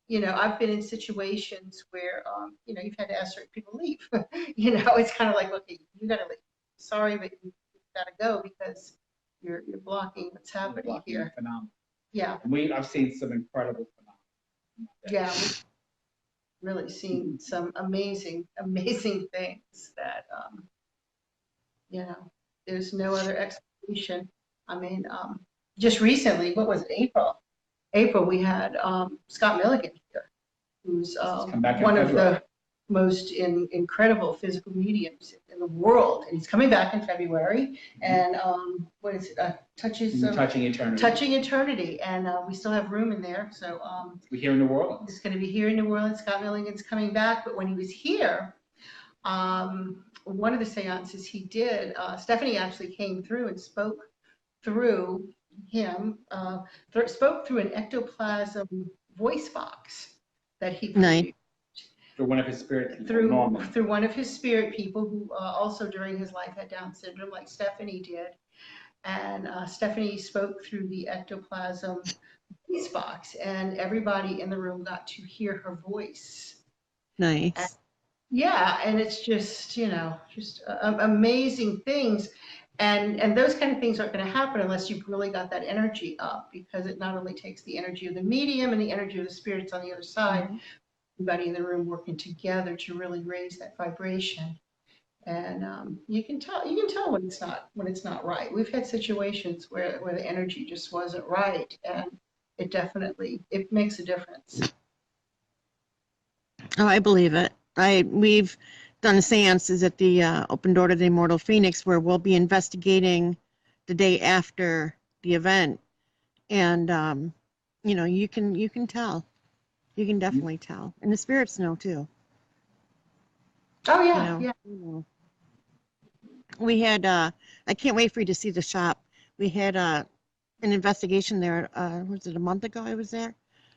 S4: You know, I've been in situations where, you know, you've had to ask certain people to leave. You know, it's kind of like, okay, you gotta leave. Sorry, but you gotta go because you're blocking what's happening
S5: blocking
S4: here.
S5: phenomenon.
S4: Yeah,
S5: And I've seen some incredible phenomena.
S4: yeah, we've really seen some amazing, amazing things that, you know, there's no other explanation. I mean, just recently, what was it, April, we had Scott Milligan here, who's
S5: come back in
S4: one of
S5: February.
S4: the most incredible physical mediums in the world. And he's coming back in February. And what is it? Touching
S5: Eternity.
S4: Touching Eternity. And we still have room in there. So
S5: We're here in New Orleans.
S4: it's going to be here in New Orleans. Scott Milligan's coming back. But when he was here, one of the seances he did, Stephanie actually came through and spoke through him, spoke through an ectoplasm voice box that he
S2: Nice.
S4: produced
S5: Through one of his spirit people,
S4: through
S5: Norman.
S4: through one of his spirit people who also during his life had Down syndrome, like Stephanie did. And Stephanie spoke through the ectoplasm voice box, and everybody in the room got to hear her voice.
S2: Nice.
S4: Yeah, and it's just, you know, just amazing things. And those kind of things aren't going to happen unless you've really got that energy up, because it not only takes the energy of the medium and the energy of the spirits on the other side, everybody in the room working together to really raise that vibration. And you can tell when it's not right. We've had situations where the energy just wasn't right, and it makes a difference.
S2: Oh, I believe it. We've done seances at the Open Door to the Immortal Phoenix where we'll be investigating the day after the event, and you know, you can tell, you can definitely tell, and the spirits know too.
S4: Oh yeah,
S2: You know,
S4: yeah.
S2: you know. We had I can't wait for you to see the shop. We had an investigation there. Was it a month ago? I was there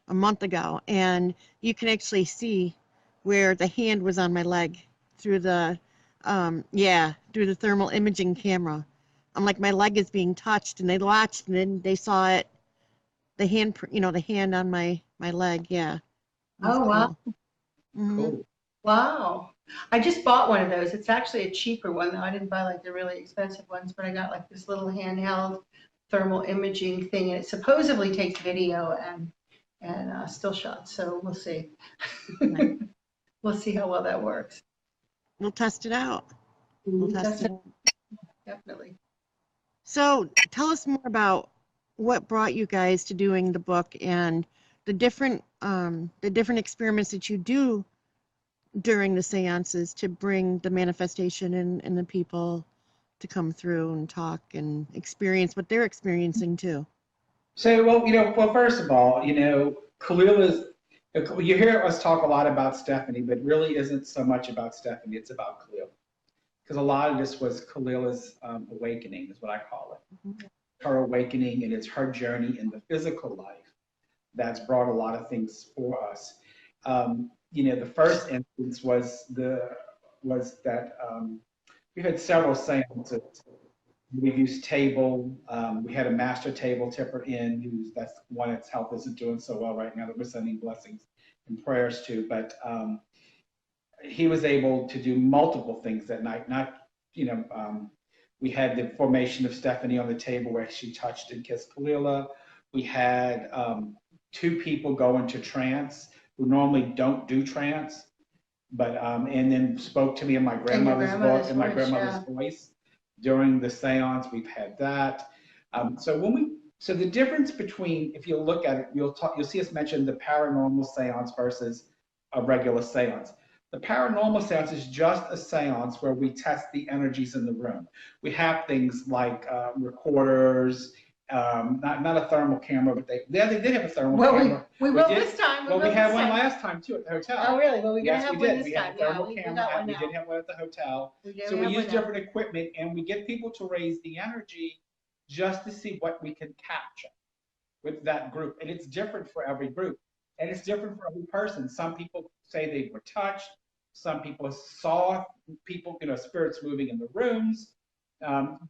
S2: a month ago, and you can actually see where the hand was on my leg through the through the thermal imaging camera. I'm like, my leg is being touched, and they watched, and then they saw it, the hand, you know, the hand on my leg. Yeah. It was
S4: Oh wow.
S2: cool. Mhm.
S5: Cool.
S4: Wow. I just bought one of those. It's actually a cheaper one though. I didn't buy like the really expensive ones, but I got like this little handheld thermal imaging thing, and it supposedly takes video and still shots. So we'll see.
S2: Right.
S4: We'll see how well that works.
S2: We'll test it out. We'll test it out.
S4: Definitely.
S2: So tell us more about what brought you guys to doing the book and the different experiments that you do during the seances to bring the manifestation and the people to come through and talk and experience what they're experiencing too.
S5: So, first of all, Kalila's, you hear us talk a lot about Stephanie, but it really isn't so much about Stephanie, it's about Kalila. Because a lot of this was Kalila's awakening, is what I call it.
S2: Mhm.
S5: Her awakening, and it's her journey in the physical life that's brought a lot of things for us. The first instance was that we had several seances. We used table. We had a master table tipper in, that's one that's health isn't doing so well right now, that we're sending blessings and prayers to. But he was able to do multiple things that night. We had the formation of Stephanie on the table where she touched and kissed Kalila. We had 2 people go into trance who normally don't do trance, but and then spoke to me in my grandmother's voice during the seance. We've had that. So the difference between, if you look at it, you'll see us mention the paranormal seance versus a regular seance. The paranormal seance is just a seance where we test the energies in the room. We have things like recorders, not a thermal camera, but they did have a thermal camera.
S4: We will this time.
S5: We had one last time too at the hotel.
S4: Oh really? Well, we're gonna have one this
S5: We
S4: time.
S5: had a thermal
S4: We
S5: camera.
S4: got one
S5: We
S4: now.
S5: did have one at the hotel.
S4: So
S5: we use different equipment, and we get people to raise the energy just to see what we can capture with that group. And it's different for every group, and it's different for every person. Some people say they were touched. Some people saw people, spirits moving in the rooms.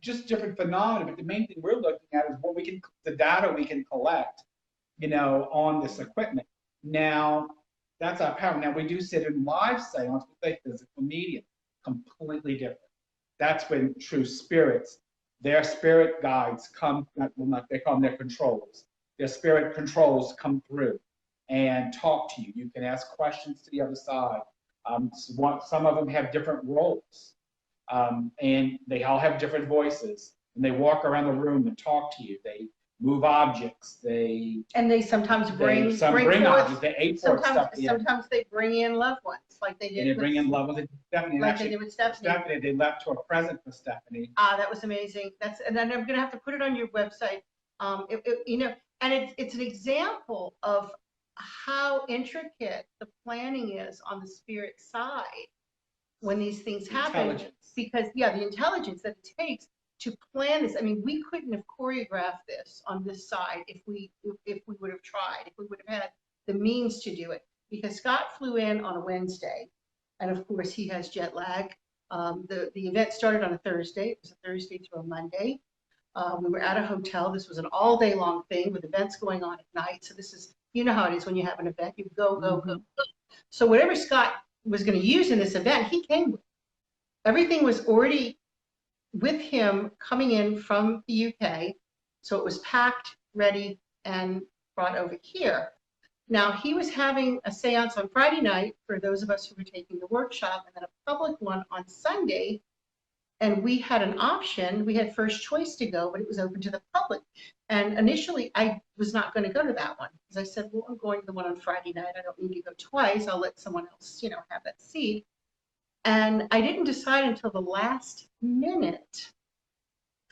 S5: just different phenomena. But the main thing we're looking at is what the data we can collect, on this equipment. Now, that's our power. Now, we do sit in live seance with a physical medium, completely different. That's when true spirits, their spirit guides come, they call them their controllers. Their spirit controls come through and talk to you. You can ask questions to the other side. Some of them have different roles, and they all have different voices. And they walk around the room and talk to you. They move objects.
S4: And they sometimes bring
S5: bring
S4: forth,
S5: objects. They ate for stuff.
S4: sometimes they bring in loved ones, like they did.
S5: And they bring in loved ones. Stephanie,
S4: like they did with Stephanie.
S5: They left to a present for Stephanie.
S4: That was amazing. And then I'm gonna have to put it on your website. And it's an example of how intricate the planning is on the spirit side when these things happen. Because the intelligence that it takes to plan this. I mean, we couldn't have choreographed this on this side if we would have tried, if we would have had the means to do it. Because Scott flew in on a Wednesday, and of course he has jet lag. The event started on a Thursday. It was a Thursday through a Monday. We were at a hotel. This was an all day long thing with events going on at night. So this is, how it is when you have an event, you go. So whatever Scott was going to use in this event, he came with. Everything was already with him coming in from the UK. So it was packed, ready, and brought over here. Now, he was having a seance on Friday night for those of us who were taking the workshop, and then a public one on Sunday. And we had an option. We had first choice to go, but it was open to the public. And initially, I was not going to go to that one because I said, well, I'm going to the one on Friday night. I don't need to go twice. I'll let someone else, have that seat. And I didn't decide until the last minute.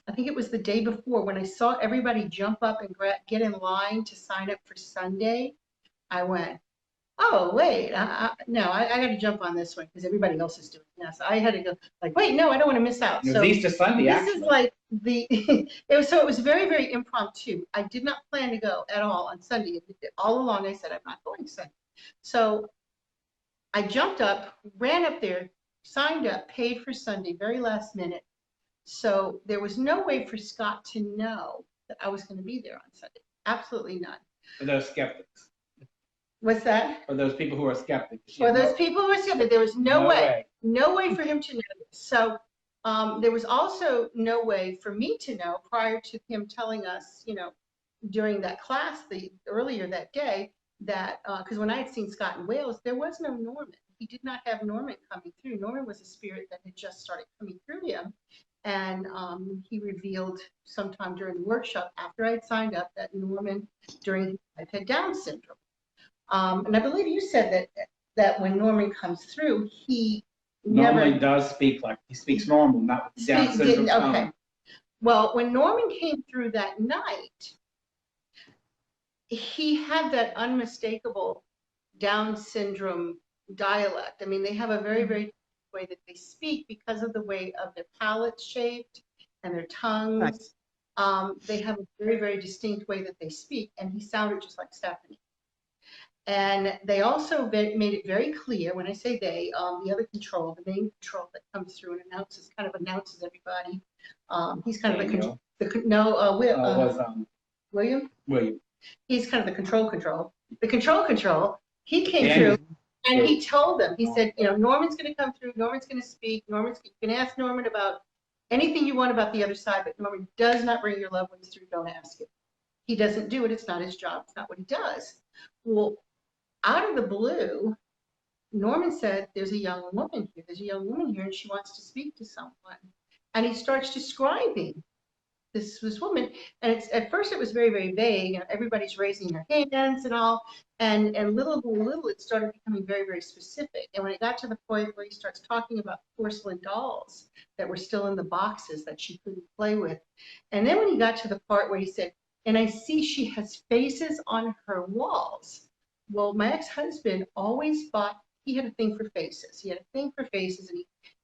S4: I think it was the day before when I saw everybody jump up and get in line to sign up for Sunday. I went, oh, wait, no, I got to jump on this one because everybody else is doing this. So I had to go like, wait, no, I don't want to miss out.
S5: It was
S4: so
S5: Easter Sunday,
S4: this
S5: actually.
S4: is like it was very, very impromptu. I did not plan to go at all on Sunday. All along, I said, I'm not going Sunday. So I jumped up, ran up there, signed up, paid for Sunday, very last minute. So there was no way for Scott to know that I was going to be there on Sunday. Absolutely none.
S5: For those skeptics.
S4: What's that?
S5: For those people who are skeptics.
S4: For those people who are skeptics, there was no way for him to know this. So there was also no way for me to know prior to him telling us, during that class earlier that day, that because when I had seen Scott in Wales, there was no Norman. He did not have Norman coming through. Norman was a spirit that had just started coming through him. And he revealed sometime during the workshop after I had signed up that Norman during his life had Down syndrome. And I believe you said that when Norman comes through, he
S5: normally does speak like he speaks normal, not with Down syndrome.
S4: Okay. Well, when Norman came through that night, he had that unmistakable Down syndrome dialect. I mean, they have a very, very way that they speak because of the way of their palates shaped and their tongues. Right. They have a very, very distinct way that they speak, and he sounded just like Stephanie. And they also made it very clear, when I say they, the other control, the main control that comes through and announces everybody. He's kind
S5: Daniel.
S4: of William. He's kind of the control. The control. He came
S5: Daniel.
S4: through and he told them. He said, Norman's going to come through. Norman's going to speak. You can ask Norman about anything you want about the other side, but Norman does not bring your loved ones through. Don't ask him. He doesn't do it. It's not his job. It's not what he does. Well, out of the blue, Norman said, there's a young woman here. There's a young woman here, and she wants to speak to someone. And he starts describing this woman. And at first it was very, very vague. Everybody's raising their hands and all. And little by little, it started becoming very, very specific. And when it got to the point where he starts talking about porcelain dolls that were still in the boxes that she couldn't play with. And then when he got to the part where he said, and I see she has faces on her walls. Well, my ex-husband always he had a thing for faces. He had a thing for faces, and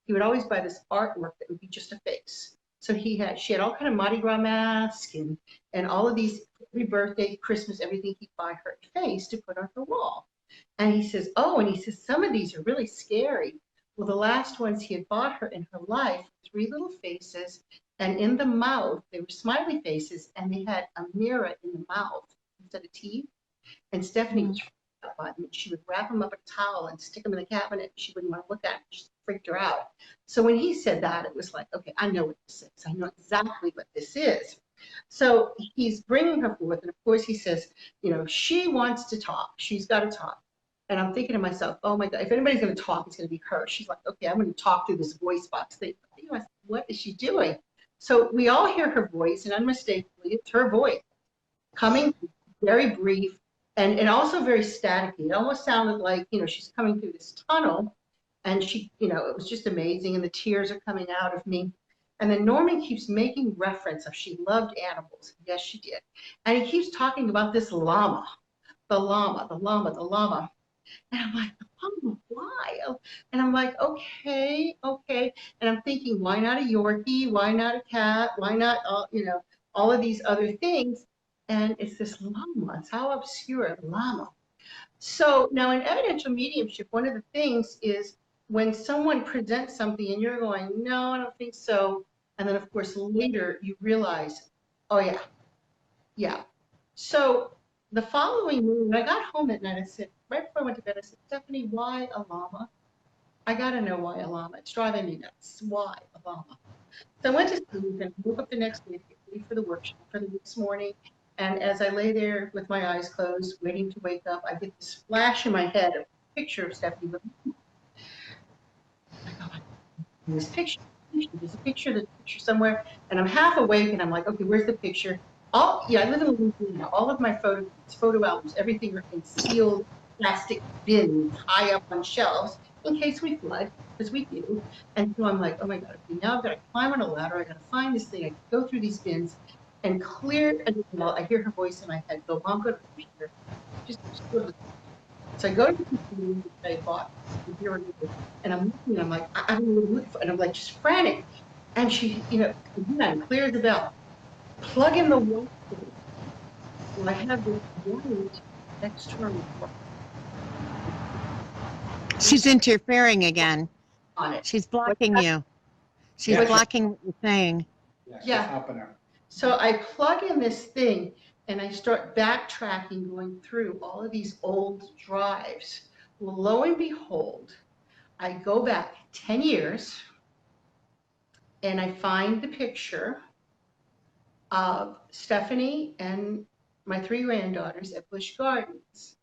S4: he would always buy this artwork that would be just a face. So she had all kind of Mardi Gras masks and all of these, every birthday, Christmas, everything he'd buy her a face to put on her wall. And he says, some of these are really scary. Well, the last ones he had bought her in her life, 3 little faces, And in the mouth, they were smiley faces, and they had a mirror in the mouth instead of teeth. And Stephanie was freaked out by them. She would wrap them up in a towel and stick them in the cabinet. She wouldn't want to look at it. It just freaked her out. So when he said that, it was like, okay, I know what this is. I know exactly what this is. So he's bringing her forth. And of course, he says, you know, she wants to talk. She's got to talk. And I'm thinking to myself, oh my God, if anybody's going to talk, it's going to be her. She's like, okay, I'm going to talk through this voice box thing. What is she doing? So we all hear her voice, and unmistakably, it's her voice coming, very brief and also very staticky. It almost sounded like, you know, she's coming through this tunnel, and she, you know, it was just amazing, and the tears are coming out of me. And then Norman keeps making reference of she loved animals. Yes, she did. And he keeps talking about this llama, the llama, the llama, the llama. And I'm like, oh, why? And I'm like, okay. And I'm thinking, why not a Yorkie? Why not a cat? Why not, you know, all of these other things? And it's this llama. It's how obscure, llama. So now in evidential mediumship, one of the things is when someone presents something and you're going, no, I don't think so. And then of course later you realize, oh yeah. So the following morning, when I got home at night, I said, right before I went to bed, I said, Stephanie, why a llama? I got to know why a llama. It's driving me nuts. Why a llama? So I went to sleep and woke up the next day to get ready for the workshop for the next morning. And as I lay there with my eyes closed, waiting to wake up, I get this flash in my head of a picture of Stephanie. Like, oh my God, this picture. There's a picture somewhere, and I'm half awake, and I'm like, okay, where's the picture? I live in Louisiana. All of my photo albums, everything are in sealed plastic bins high up on shelves in case we flood, because we do. And so I'm like, oh my God, okay, now I've got to climb on a ladder. I got to find this thing. I go through these bins and clear. And I hear her voice in my head go, Mom, go to the computer. Just go to the. So I go to the computer that I bought, and I'm looking, and I'm like, I don't know what I'm looking for. And I'm like, just frantic. And she, you know, again, clear the bell. Plug in the wall. Well, I have this white external
S2: She's interfering again.
S4: on it.
S2: She's blocking you. She's
S5: Yeah.
S2: blocking what you're saying.
S5: Yeah, she's
S4: Yeah.
S5: helping her.
S4: So I plug in this thing, and I start backtracking, going through all of these old drives. Well, lo and behold, I go back 10 years, and I find the picture of Stephanie and my 3 granddaughters at Busch Gardens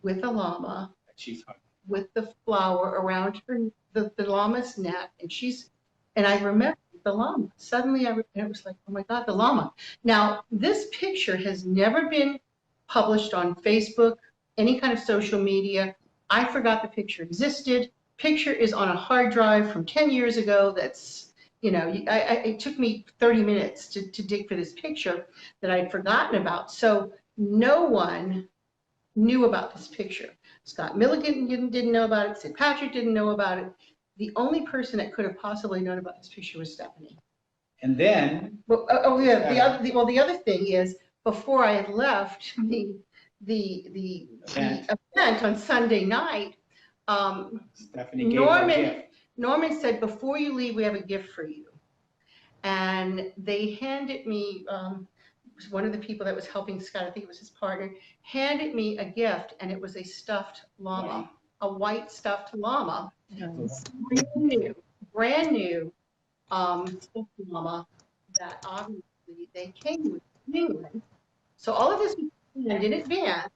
S4: with a llama,
S5: She's hungry.
S4: with the flower around her, the llama's neck, and I remember the llama. Suddenly, it was like, oh my God, the llama. Now, this picture has never been published on Facebook, any kind of social media. I forgot the picture existed. Picture is on a hard drive from 10 years ago. That's, you know, it took me 30 minutes to dig for this picture that I'd forgotten about. So no one knew about this picture. Scott Milligan didn't know about it. Sid Patrick didn't know about it. The only person that could have possibly known about this picture was Stephanie.
S5: And then,
S4: Well, the other thing is, before I had left the event on Sunday night,
S5: Stephanie gave her a gift.
S4: Norman said, before you leave, we have a gift for you. And they handed me, one of the people that was helping Scott, I think it was his partner, handed me a gift, and it was a stuffed llama, a white stuffed llama. Brand new stuffed llama that obviously they came with England. So all of this was planned in advance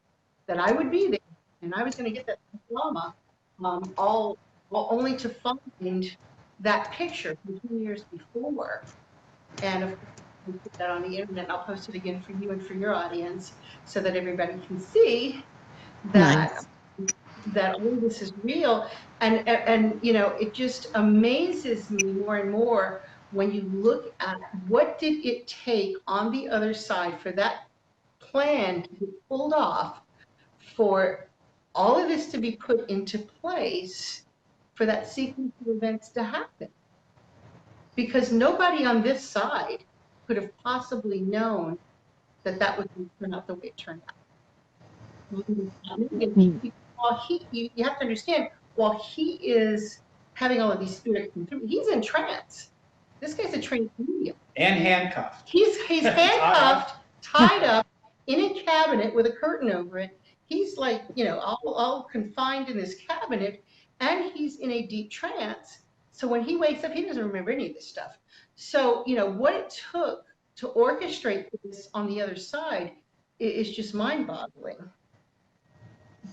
S4: that I would be there, and I was going to get that llama, all only to find that picture from 2 years before. And of course, we put that on the internet. I'll post it again for you and for your audience so that everybody can see that that all this is real. And you know, it just amazes me more and more when you look at what did it take on the other side for that plan to be pulled off, for all of this to be put into place, for that sequence of events to happen. Because nobody on this side could have possibly known that that would turn out the way it turned out. While you have to understand, while he is having all of these spirits come through, he's in trance. This guy's a trained medium.
S5: And handcuffed.
S4: He's handcuffed, tied up in a cabinet with a curtain over it. He's like, all confined in this cabinet, and he's in a deep trance. So when he wakes up, he doesn't remember any of this stuff. So, what it took to orchestrate this on the other side is just mind-boggling.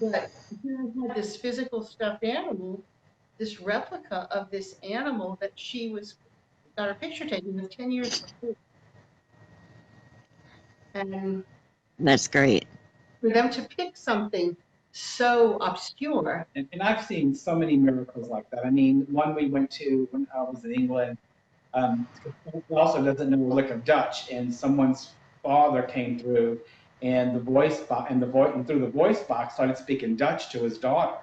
S4: But here I had this physical stuffed animal, this replica of this animal that she got her picture taken with 10 years before. And
S2: That's great.
S4: for them to pick something so obscure.
S5: And I've seen so many miracles like that. I mean, one we went to when I was in England, also doesn't know a lick of Dutch, and someone's father came through, and the voice box, and through the voice box started speaking Dutch to his daughter.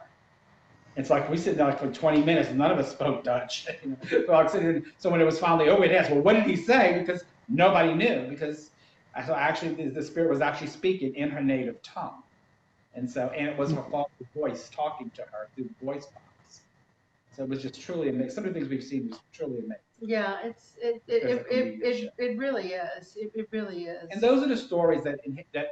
S5: It's like we sit there like for 20 minutes, and none of us spoke Dutch. So when it was finally over, it asked, well, what did he say? Because nobody knew, because so actually the spirit was actually speaking in her native tongue. And it was her father's voice talking to her through the voice box. So it was just truly amazing. Some of the things we've seen was truly amazing.
S4: Yeah, it really is. It really is.
S5: And those are the stories that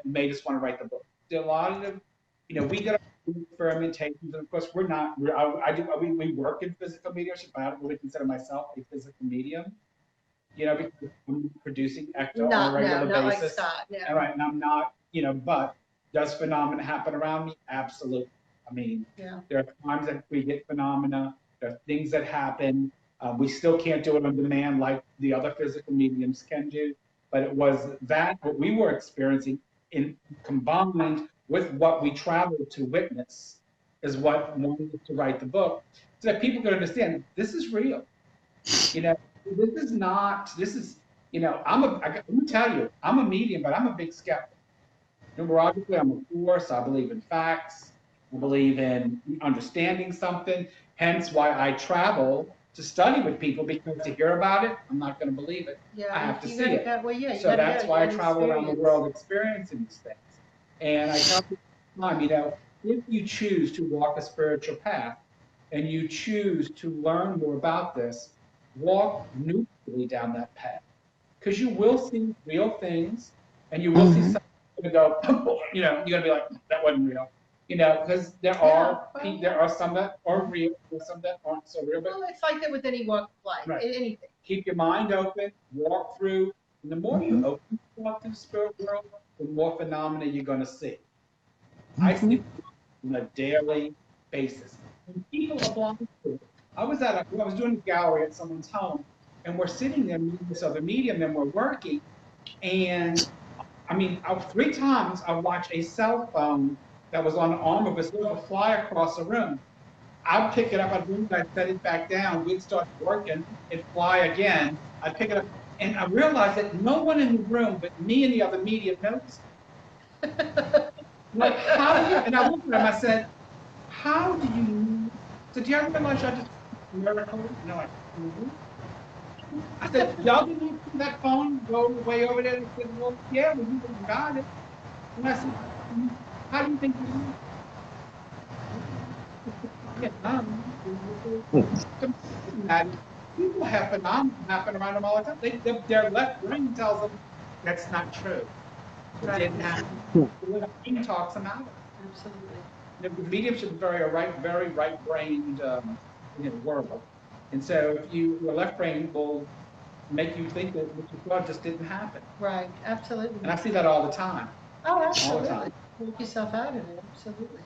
S5: made us want to write the book. There are a lot of them, we did our experimentations, and of course we work in physical mediumship. I don't really consider myself a physical medium, because I'm producing ecto on a regular basis.
S4: Like Scott, yeah.
S5: All right, and I'm not, but does phenomena happen around me? Absolutely. I mean, there are times that we get phenomena. There are things that happen. We still can't do it on demand like the other physical mediums can do. But it was what we were experiencing combined with what we traveled to witness is what wanted us to write the book, so that people could understand this is real. I'm going to tell you, I'm a medium, but I'm a big skeptic. Numerologically, I'm a force. I believe in facts. I believe in understanding something. Hence why I travel to study with people, because to hear about it, I'm not going to believe it.
S4: Yeah,
S5: I have to see it.
S4: So
S5: that's why I travel around the world experiencing these things. And I tell people all the time, if you choose to walk a spiritual path and you choose to learn more about this, walk neutrally down that path. Because you will see real things, and you will see something to go, you're going to be like, that wasn't real. Because there are some that are real, some that aren't so real. But
S4: it's like that with any walk of life,
S5: right.
S4: Anything.
S5: Keep your mind open, walk through, and the more you open walk through the spirit world, the more phenomena you're going to see. I see on a daily basis. And people are blind to it. I was doing a gallery at someone's home, and we're sitting there meeting this other medium, and we're working, and 3 times I watched a cell phone that was on the arm of us fly across the room. I'd pick it up, I'd set it back down, we'd start working, it'd fly again, I'd pick it up, and I realized that no one in the room but me and the other medium noticed. Like, and I looked at him, I said, how do you know? So do you ever realize I just miracle? No, I said, y'all didn't see that phone go way over there? And he said, well, yeah, you got it. And I said, how do you think you know? People have phenomena happen around them all the time. Their left brain tells them that's not true. It didn't happen. The brain talks them out.
S4: Absolutely.
S5: The mediumship is very right-brained world, and so your left brain will make you think that what you thought just didn't happen.
S4: Right. Absolutely.
S5: And I see that all the time.
S4: Oh, absolutely.
S5: All the time.
S4: Work yourself out of it. Absolutely.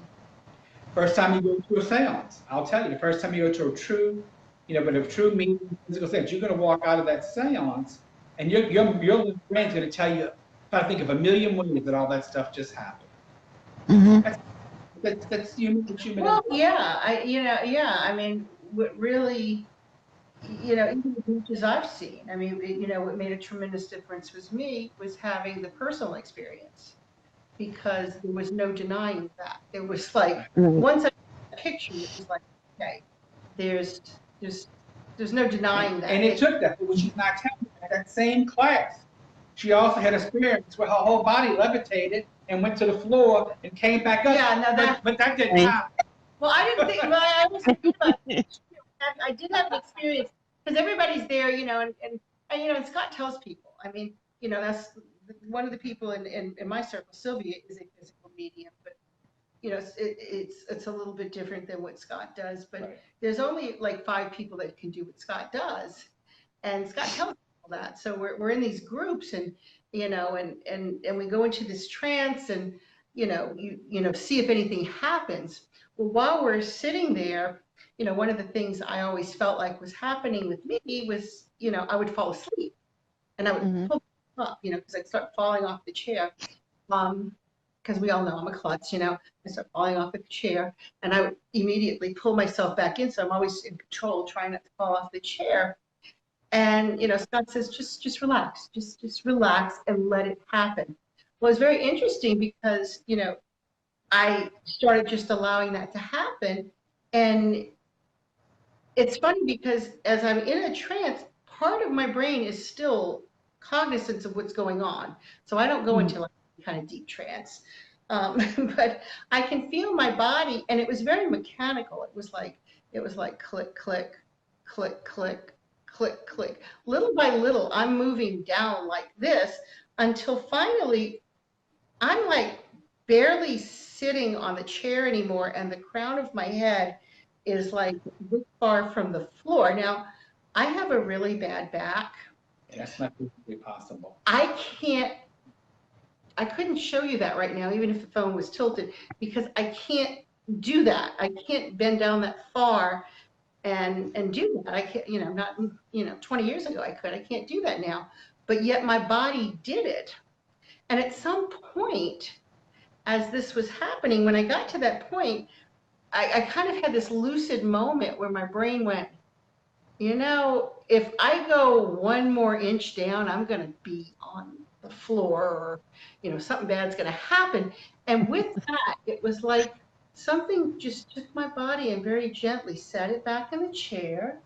S5: First time you go to a seance, I'll tell you, the first time you go to a true medium physical seance, you're going to walk out of that seance, and your brain's going to tell you, try to think of a million ways that all that stuff just happened. That's human.
S4: Well, yeah, what really, even the beaches I've seen, what made a tremendous difference was having the personal experience, because there was no denying that. It was like, once I saw the picture, it was like, okay, there's no denying that.
S5: And it took that, but she's not telling me, that same class, she also had experience where her whole body levitated and went to the floor and came back up.
S4: Yeah, no,
S5: but that didn't happen.
S4: Well, I didn't think. Well, I was thinking about it. I did have an experience because everybody's there, and Scott tells people. I mean, that's one of the people in my circle. Sylvia is a physical medium, but it's a little bit different than what Scott does. But
S5: Right.
S4: there's only like 5 people that can do what Scott does, and Scott tells people that. So we're in these groups, and and we go into this trance, and see if anything happens. Well, while we're sitting there, one of the things I always felt like was happening with me was, I would fall asleep, and I would
S2: Mhm.
S4: pull up, because I'd start falling off the chair. Because we all know I'm a klutz, I start falling off the chair, and I would immediately pull myself back in. So I'm always in control, trying not to fall off the chair. And Scott says, just relax, just relax and let it happen. Well, it's very interesting because I started just allowing that to happen, and it's funny because as I'm in a trance, part of my brain is still cognizant of what's going on. So I don't go into like kind of deep trance. But I can feel my body, and it was very mechanical. It was like click, click, click, click, click, click. Little by little, I'm moving down like this until finally I'm like barely sitting on the chair anymore, and the crown of my head is like this far from the floor. Now, I have a really bad back.
S5: That's not physically possible.
S4: I couldn't show you that right now, even if the phone was tilted, because I can't do that. I can't bend down that far and do that. I can't, not, 20 years ago I could. I can't do that now. But yet my body did it. And at some point, as this was happening, when I got to that point, I kind of had this lucid moment where my brain went, if I go 1 more inch down, I'm going to be on the floor, or, something bad's going to happen. And with that, it was like something just took my body and very gently set it back in the chair.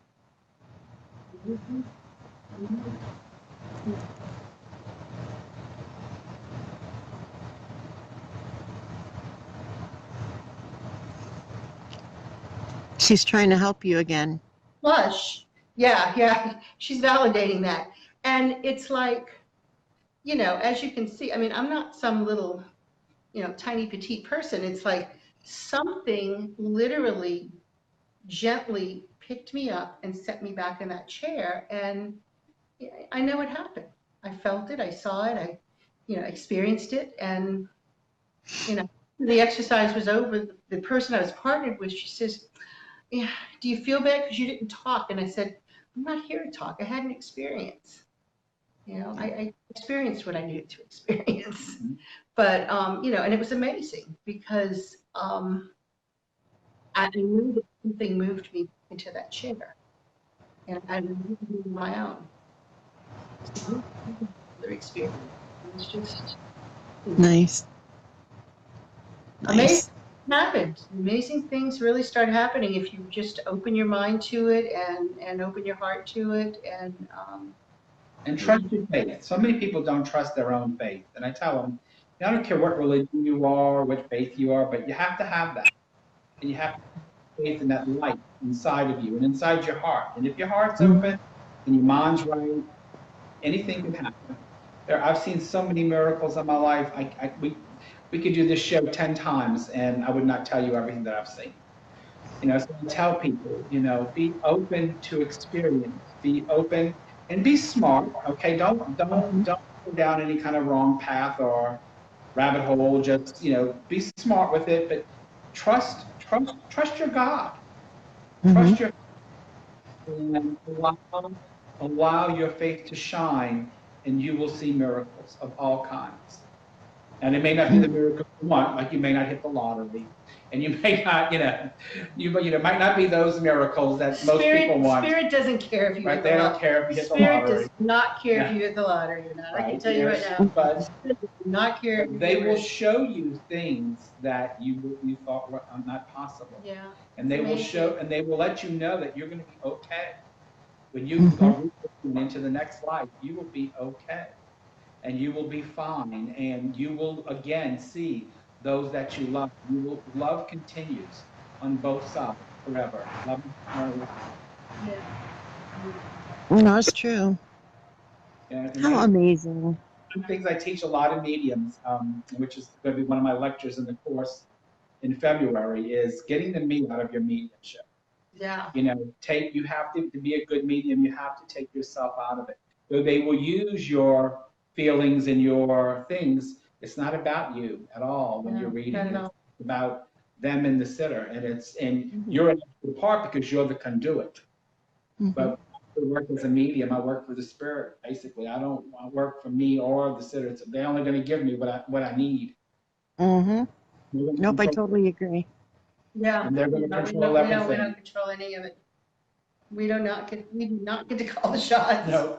S2: She's trying to help you again.
S4: Flush. Yeah. She's validating that. And it's like, as you can see, I mean, I'm not some little, tiny petite person. It's like something literally gently picked me up and set me back in that chair. And I know it happened. I felt it. I saw it. I, experienced it. And, the exercise was over. The person I was partnered with, she says, yeah, do you feel bad because you didn't talk? And I said, I'm not here to talk. I had an experience. I experienced what I needed to experience. But, and it was amazing because I knew that something moved me into that chair. And I moved it on my own. So, another experience. It was just
S2: Nice.
S4: amazing. Happened. Amazing things really start happening if you just open your mind to it and open your heart to it
S5: And trust your faith. So many people don't trust their own faith. And I tell them, I don't care what religion you are, what faith you are, but you have to have that. And you have to have faith in that light inside of you and inside your heart. And if your heart's open and your mind's right, anything can happen. I've seen so many miracles in my life. We could do this show 10 times and I would not tell you everything that I've seen. So I tell people, be open to experience, be open and be smart. Okay. Don't go down any kind of wrong path or rabbit hole. Just, be smart with it, but trust your God. Trust your, and allow your faith to shine, and you will see miracles of all kinds. And it may not be the miracle you want, like you may not hit the lottery, and you may not, might not be those miracles that most people want.
S4: Spirit doesn't care if you hit the lottery.
S5: They don't care if you hit the
S4: Spirit
S5: lottery.
S4: does not care if you hit the lottery or not. I can tell you right now.
S5: But
S4: Spirit does not care.
S5: they will show you things that you thought were not possible.
S4: Yeah.
S5: And they will show, and they will let you know that you're going to be okay. When you are into the next life, you will be okay. And you will be fine, and you will again see those that you love. Love continues on both sides forever. Love forever.
S4: Yeah.
S2: No, it's true.
S5: And
S2: How
S5: one
S2: amazing.
S5: of the things I teach a lot of mediums, which is going to be one of my lectures in the course in February, is getting the meat out of your mediumship.
S4: Yeah.
S5: You know, you have to be a good medium, you have to take yourself out of it. So they will use your feelings and your things. It's not about you at all when
S4: No,
S5: you're reading.
S4: not at
S5: It's
S4: all.
S5: about them and the sitter. And you're an integral part because you're the conduit.
S2: Mhm.
S5: But I work as a medium, I work for the spirit, basically. I don't work for me or the sitter. They're only going to give me what I need.
S2: Mm-hmm.
S5: They're gonna
S2: Nope, I
S5: control-
S2: totally agree.
S4: Yeah.
S5: And they're going to
S4: No,
S5: control
S4: we
S5: everything.
S4: don't control any of it. We do not get to call the shots.
S5: No.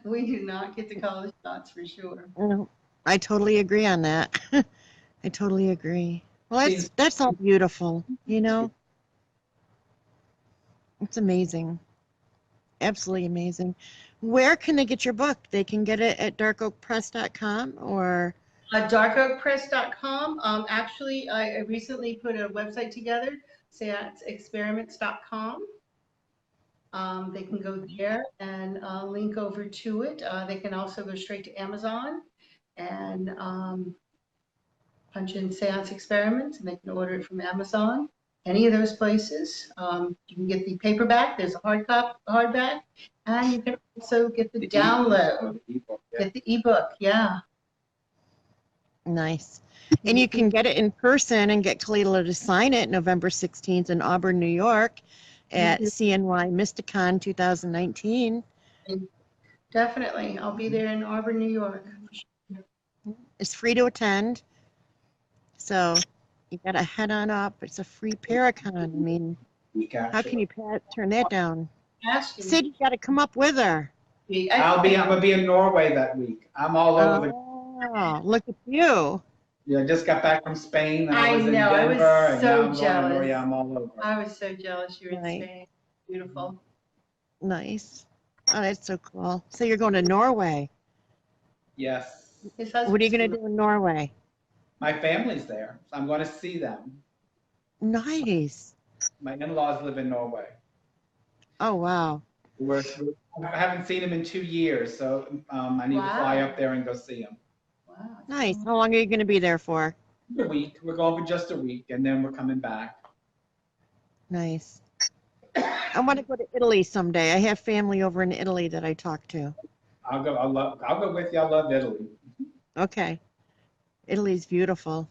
S4: We do not get to call the shots for sure.
S2: No, I totally agree on that. I totally agree. Well,
S5: See,
S2: that's all beautiful, you know? It's amazing. Absolutely amazing. Where can they get your book? They can get it at darkoakpress.com or
S4: Darkoakpress.com. Actually, I recently put a website together, seanceexperiments.com. They can go there and link over to it. They can also go straight to Amazon and punch in Seance Experiments, and they can order it from Amazon. Any of those places. You can get the paperback. There's a hardback, and you can also get the download.
S5: ebook, yeah.
S4: Get the ebook. Yeah.
S2: nice. And you can get it in person and get Kalila to sign it November 16th in Auburn, New York at CNY Mysticon 2019.
S4: Definitely. I'll be there in Auburn, New York.
S2: It's free to attend. So you got to head on up. It's a free Paracon. I mean,
S5: Week
S2: how
S5: actually.
S2: can you turn that down?
S4: Asking.
S2: Sid, you got to come up with her.
S5: I'm gonna be in Norway that week. I'm all over the.
S2: Oh, look at you.
S5: Yeah, I just got back from Spain and I
S4: I
S5: was in
S4: know, I was
S5: Denver and
S4: so
S5: now I'm going to
S4: jealous.
S5: Norway. I'm all over.
S4: I was so jealous you were in
S2: Right.
S4: Spain. Beautiful.
S2: Nice. Oh, that's so cool. So you're going to Norway.
S5: Yes,
S4: His
S2: What are you
S4: husband's
S2: going to do in Norway?
S5: my family's there, so I'm going to see them.
S2: Nice.
S5: My in-laws live in Norway.
S2: Oh, wow.
S5: I haven't seen them in 2 years, so I need to fly
S4: Wow.
S5: up there and go see them.
S4: Wow.
S2: Nice. How long are you going to be there for?
S5: A week. We're going for just a week, and then we're coming back.
S2: Nice. I want to go to Italy someday. I have family over in Italy that I talk to.
S5: I'll go. I'll go with you. I love Italy.
S2: Okay. Italy's beautiful.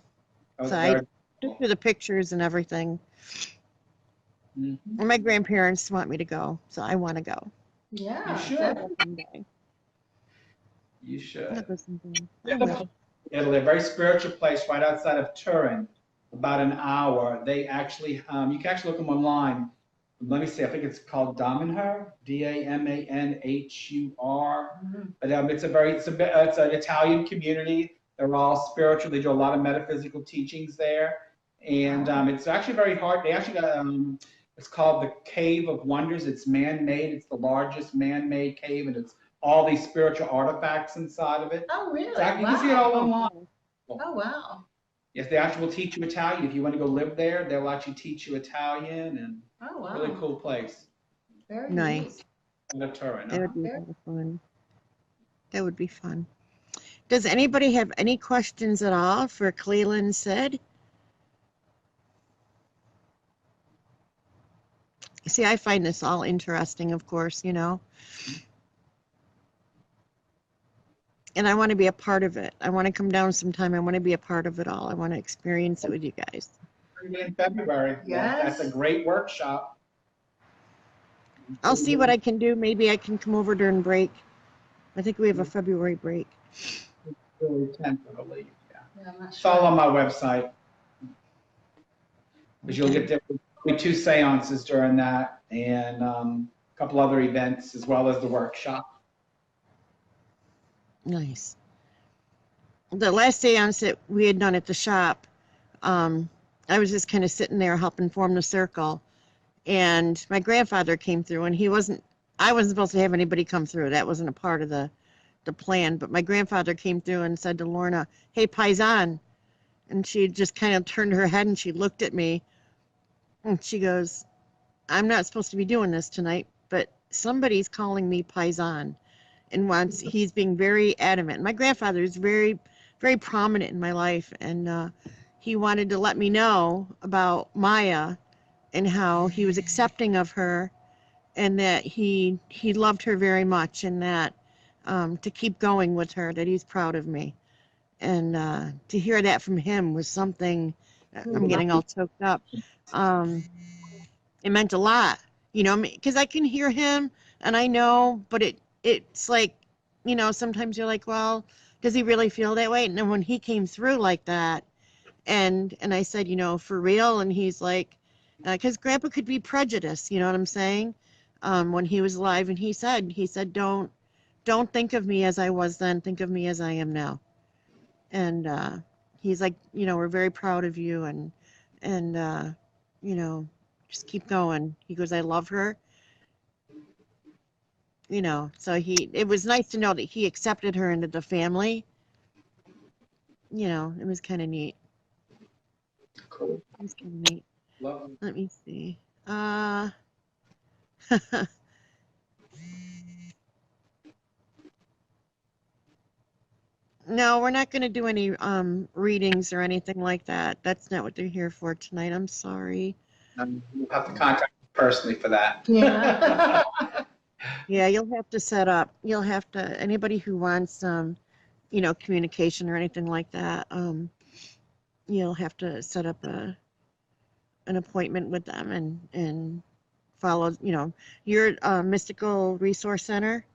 S5: Oh,
S2: So
S5: very
S2: I took through the pictures and everything.
S5: Mhm.
S2: And my grandparents want me to go, so I want to go.
S4: Yeah.
S5: You should.
S4: definitely.
S2: Someday.
S5: You should.
S2: I'll go someday. I will.
S5: Italy, a very spiritual place right outside of Turin, about an hour. They actually, you can actually look them online. Let me see, I think it's called Damanhur, Damanhur.
S4: Mhm.
S5: But it's an Italian community. They're all spiritual. They do a lot of metaphysical teachings there, and it's actually very hard. They actually got it's called the Cave of Wonders. It's man-made. It's the largest man-made cave, and it's all these spiritual artifacts inside of it.
S4: Oh, really?
S5: Exactly.
S4: Wow.
S5: You can see it all online.
S4: Oh, wow.
S5: Yes, they actually will teach you Italian. If you want to go live there, they'll actually teach you Italian, and
S4: Oh, wow.
S5: really cool place.
S4: Very
S2: Nice.
S5: In a Turin.
S2: That would be kind of fun. That would be fun. Does anybody have any questions at all for Kalila and Sid? See, I find this all interesting, of course, you know. And I want to be a part of it. I want to come down sometime. I want to be a part of it all. I want to experience it with you guys.
S5: In February. That's a
S4: Yes.
S5: great workshop.
S2: I'll see what I can do. Maybe I can come over during break. I think we have a February break.
S5: February 10th, I believe. Yeah.
S4: Yeah, I'm not
S5: It's all
S4: sure.
S5: on my website. Because you'll get different, 2 seances during that, and a couple other events as well as the workshop.
S2: Nice. The last seance that we had done at the shop, I was just kind of sitting there helping form the circle. And my grandfather came through, and I wasn't supposed to have anybody come through. That wasn't a part of the plan. But my grandfather came through and said to Lorna, "Hey, Paisan." And she just kind of turned her head and she looked at me. And she goes, I'm not supposed to be doing this tonight, but somebody's calling me Paisan and he's being very adamant. My grandfather is very, very prominent in my life, and he wanted to let me know about Maya and how he was accepting of her and that he loved her very much and that to keep going with her, that he's proud of me. And to hear that from him was something, I'm getting all choked up. It meant a lot, because I can hear him and I know, but it's like, sometimes you're like, well, does he really feel that way? And then when he came through like that, and I said, for real, and he's like, because Grandpa could be prejudiced, you know what I'm saying? When he was alive, and he said, don't think of me as I was then, think of me as I am now. And he's like, we're very proud of you, and just keep going. He goes, I love her. So it was nice to know that he accepted her into the family. It was kind of neat.
S5: Cool.
S2: It was kind of neat.
S5: Love.
S2: Let me see. No, we're not going to do any readings or anything like that. That's not what they're here for tonight. I'm sorry.
S5: You'll have to contact me personally for that.
S4: Yeah.
S2: Yeah, you'll have to set up. You'll have to, anybody who wants, communication or anything like that, you'll have to set up an appointment with them and follow, your Mystical Resource Center.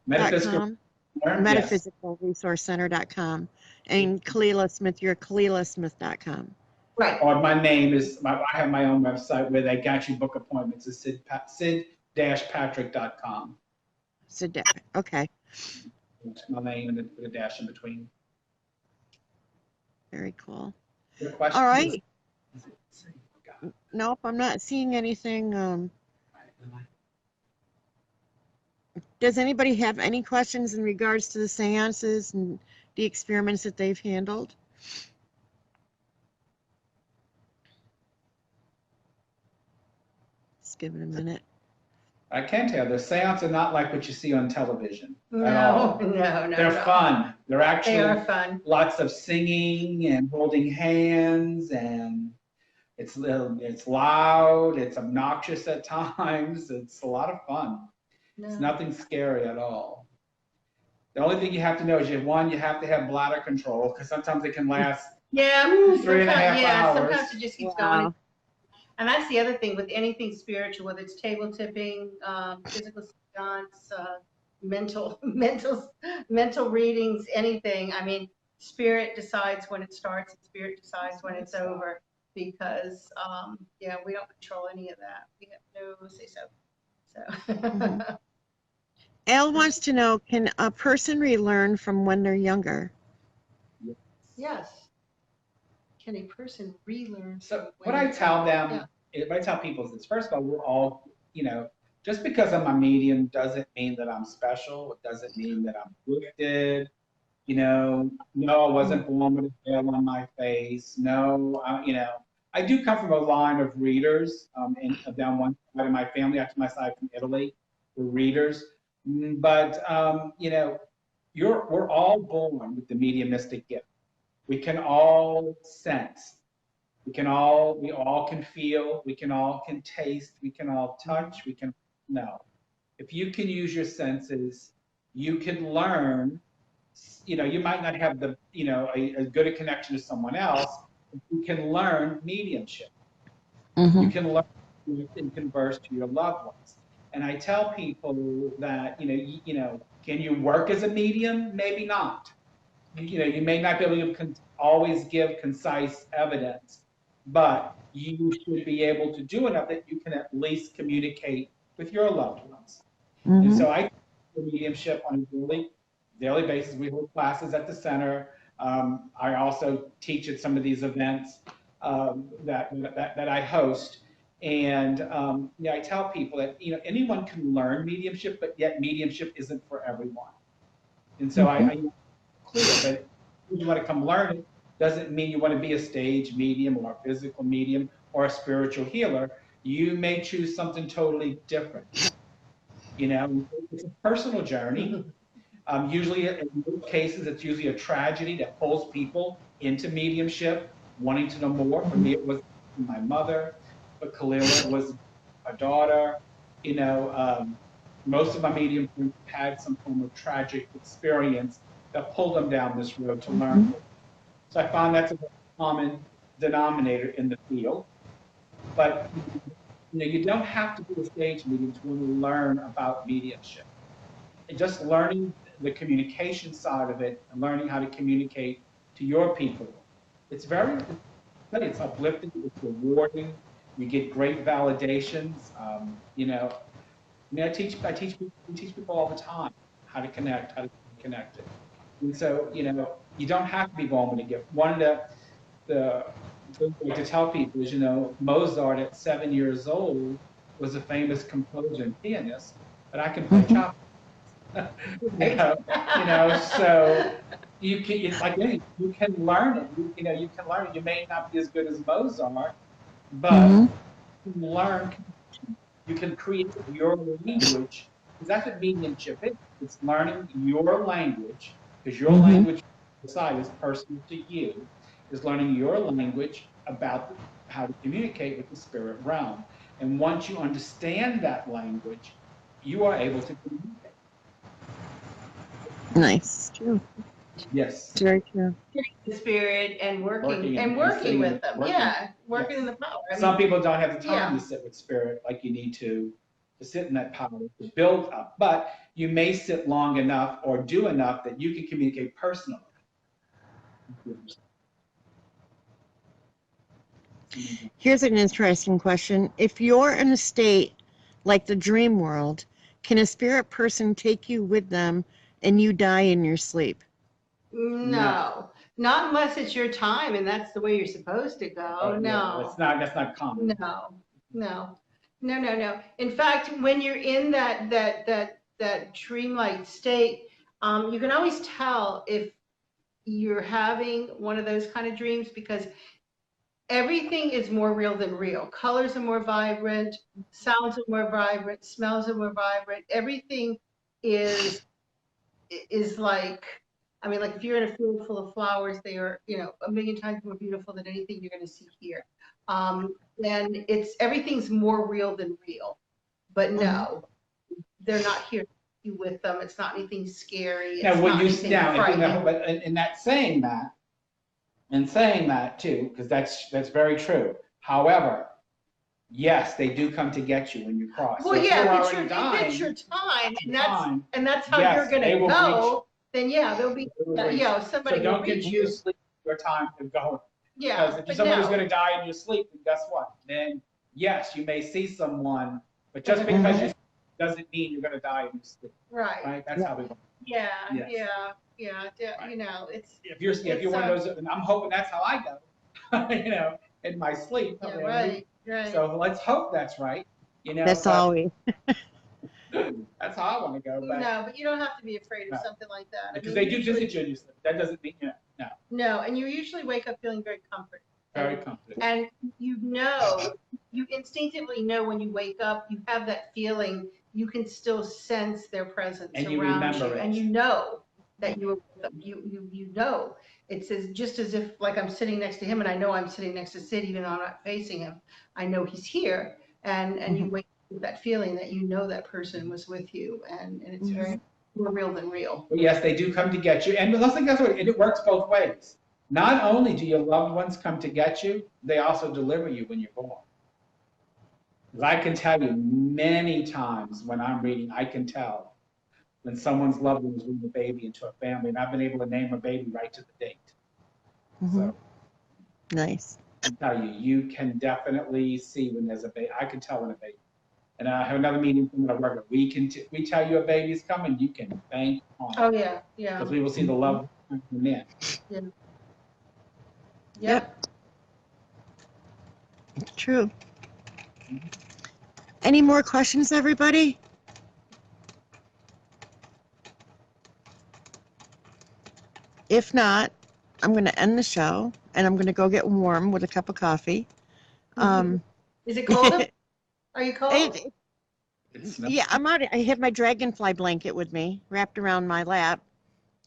S5: Metaphysical.
S2: MetaphysicalResourceCenter.com, and Kalila Smith, you're KalilaSmith.com.
S4: Right.
S5: Or my name is, I have my own website where they got you book appointments. It's sid-patrick.com.
S2: Sid, okay.
S5: It's my name and then put a dash in between.
S2: Very cool.
S5: Your question?
S2: All right. Nope, I'm not seeing anything. Does anybody have any questions in regards to the seances and the experiments that they've handled? Just give it a minute.
S5: I can tell the seances are not like what you see on television at
S4: No,
S5: all.
S4: no.
S5: They're fun. They're actually
S4: They are fun.
S5: lots of singing and holding hands, and it's loud, it's obnoxious at times. It's a lot of fun. It's
S4: No.
S5: nothing scary at all. The only thing you have to know is you have to have bladder control, because sometimes it can last
S4: Yeah.
S5: 3.5 hours.
S4: Sometimes it just keeps
S2: Wow.
S4: going. And that's the other thing with anything spiritual, whether it's table tipping, physical seance, mental readings, anything. I mean, spirit decides when it starts and spirit decides when it's over, because we don't control any of that. We have no say so.
S2: Mhm. Al wants to know, can a person relearn from when they're younger?
S4: Yes. Can a person relearn?
S5: So what I tell them, what I tell people is this: first of all, we're all, just because I'm a medium doesn't mean that I'm special. It doesn't mean that I'm gifted. No, I wasn't born with a veil on my face. No, I do come from a line of readers. And down one side of my family, after my side from Italy, were readers. But we're all born with the mediumistic gift. We can all sense. We all can feel, we all can taste, we can all touch, we can know. If you can use your senses, you can learn. You might not have the, a good connection to someone else, but you can learn mediumship.
S2: Mm-hmm.
S5: You can learn and converse to your loved ones. And I tell people that, can you work as a medium? Maybe not. You may not be able to always give concise evidence, but you should be able to do enough that you can at least communicate with your loved ones.
S2: Mm-hmm.
S5: And so I do mediumship on a daily basis. We hold classes at the center. I also teach at some of these events that I host. And I tell people that anyone can learn mediumship, but yet mediumship isn't for everyone. And so I clear, but if you want to come learn it, doesn't mean you want to be a stage medium or a physical medium or a spiritual healer. You may choose something totally different. You know, it's a personal journey. Usually, in most cases, it's usually a tragedy that pulls people into mediumship, wanting to know more. For me, it was my mother, but Kalila was a daughter. You know, most of my medium friends had some form of tragic experience that pulled them down this road to learn. So I found that's a common denominator in the field. But you know, you don't have to be a stage medium to want to learn about mediumship. And just learning the communication side of it and learning how to communicate to your people. It's uplifting, it's rewarding. You get great validations. You know, I mean, we teach people all the time how to connect, how to be connected. And so, you know, you don't have to be born with a gift. One of the things I like to tell people is, you know, Mozart at 7 years old was a famous composer and pianist, but I can play chopper. You know, so you can, it's like anything, you can learn it. You know, you can learn it. You may not be as good as Mozart, but you can learn. You can create your language, because that's what mediumship is. It's learning your language, because your language inside is personal to you. Is learning your language about how to communicate with the spirit realm. And once you understand that language, you are able to communicate.
S2: Nice. True.
S5: Yes.
S2: Very true.
S4: The spirit and working
S5: sitting
S4: with them.
S5: working.
S4: Yeah, working
S5: Yes.
S4: in the power. I
S5: Some
S4: mean,
S5: people don't have the time
S4: yeah.
S5: to sit with spirit like you need to sit in that power to build up. But you may sit long enough or do enough that you can communicate personally.
S2: Here's an interesting question. If you're in a state like the dream world, can a spirit person take you with them and you die in your sleep?
S4: No, not unless it's your time and that's the way you're supposed to go.
S5: Oh,
S4: No.
S5: yeah, that's not common.
S4: No. In fact, when you're in that dreamlike state, you can always tell if you're having one of those kind of dreams because everything is more real than real. Colors are more vibrant, sounds are more vibrant, smells are more vibrant. Everything is like, I mean, like if you're in a field full of flowers, they are, you know, a million times more beautiful than anything you're going to see here. And everything's more real than real. But no, they're not here with them. It's not anything scary.
S5: Now,
S4: It's not anything frightening.
S5: but in that saying that too, because that's very true. However, yes, they do come to get you when you cross.
S4: Well,
S5: so
S4: yeah, if it's your time, and that's how
S5: yes,
S4: you're going
S5: they
S4: to
S5: will
S4: go. Then yeah, there'll be
S5: reach you.
S4: somebody
S5: So don't
S4: will
S5: get
S4: reach you.
S5: used to your time to go.
S4: Yeah,
S5: Because if
S4: but
S5: somebody's
S4: no.
S5: going to die in your sleep, then guess what? Then yes, you may see someone, but just because you doesn't mean you're going to die in your sleep.
S4: Right.
S5: That's how we want.
S4: Yeah.
S5: Yes.
S4: You know, it's
S5: If you're one of those, and I'm hoping that's how I go. You know, in my sleep.
S4: yeah, right.
S5: So let's hope that's right. You know,
S2: That's always.
S5: that's how I want to go. But
S4: No, but you don't have to be afraid of something like that.
S5: because they do visit you in your sleep. That doesn't mean no.
S4: No, and you usually wake up feeling very comforted.
S5: Very comfortable.
S4: And you instinctively know when you wake up, you have that feeling, you can still sense their presence
S5: And you
S4: around
S5: remember
S4: you.
S5: it.
S4: And you know that you know. It's just as if like I'm sitting next to him and I know I'm sitting next to Sid even though I'm not facing him. I know he's here and you wake up with that feeling that you know that person was with you and it's very more real than real.
S5: But yes, they do come to get you. And let's think that's what it works both ways. Not only do your loved ones come to get you, they also deliver you when you're born. Because I can tell you many times when I'm reading, I can tell when someone's loved one is bringing a baby into a family, and I've been able to name a baby right to the date. So
S2: Nice.
S5: I tell you, you can definitely see when there's a baby. I can tell when a baby. And I have another meeting from the worker. We tell you a baby's coming, you can bank on it.
S4: Oh yeah.
S5: Because we will see the love come in.
S4: Yep.
S2: True. Any more questions, everybody? If not, I'm going to end the show and I'm going to go get warm with a cup of coffee.
S4: Is it cold? Are you cold?
S5: It's snowing.
S2: Yeah, I'm out. I have my dragonfly blanket with me, wrapped around my lap.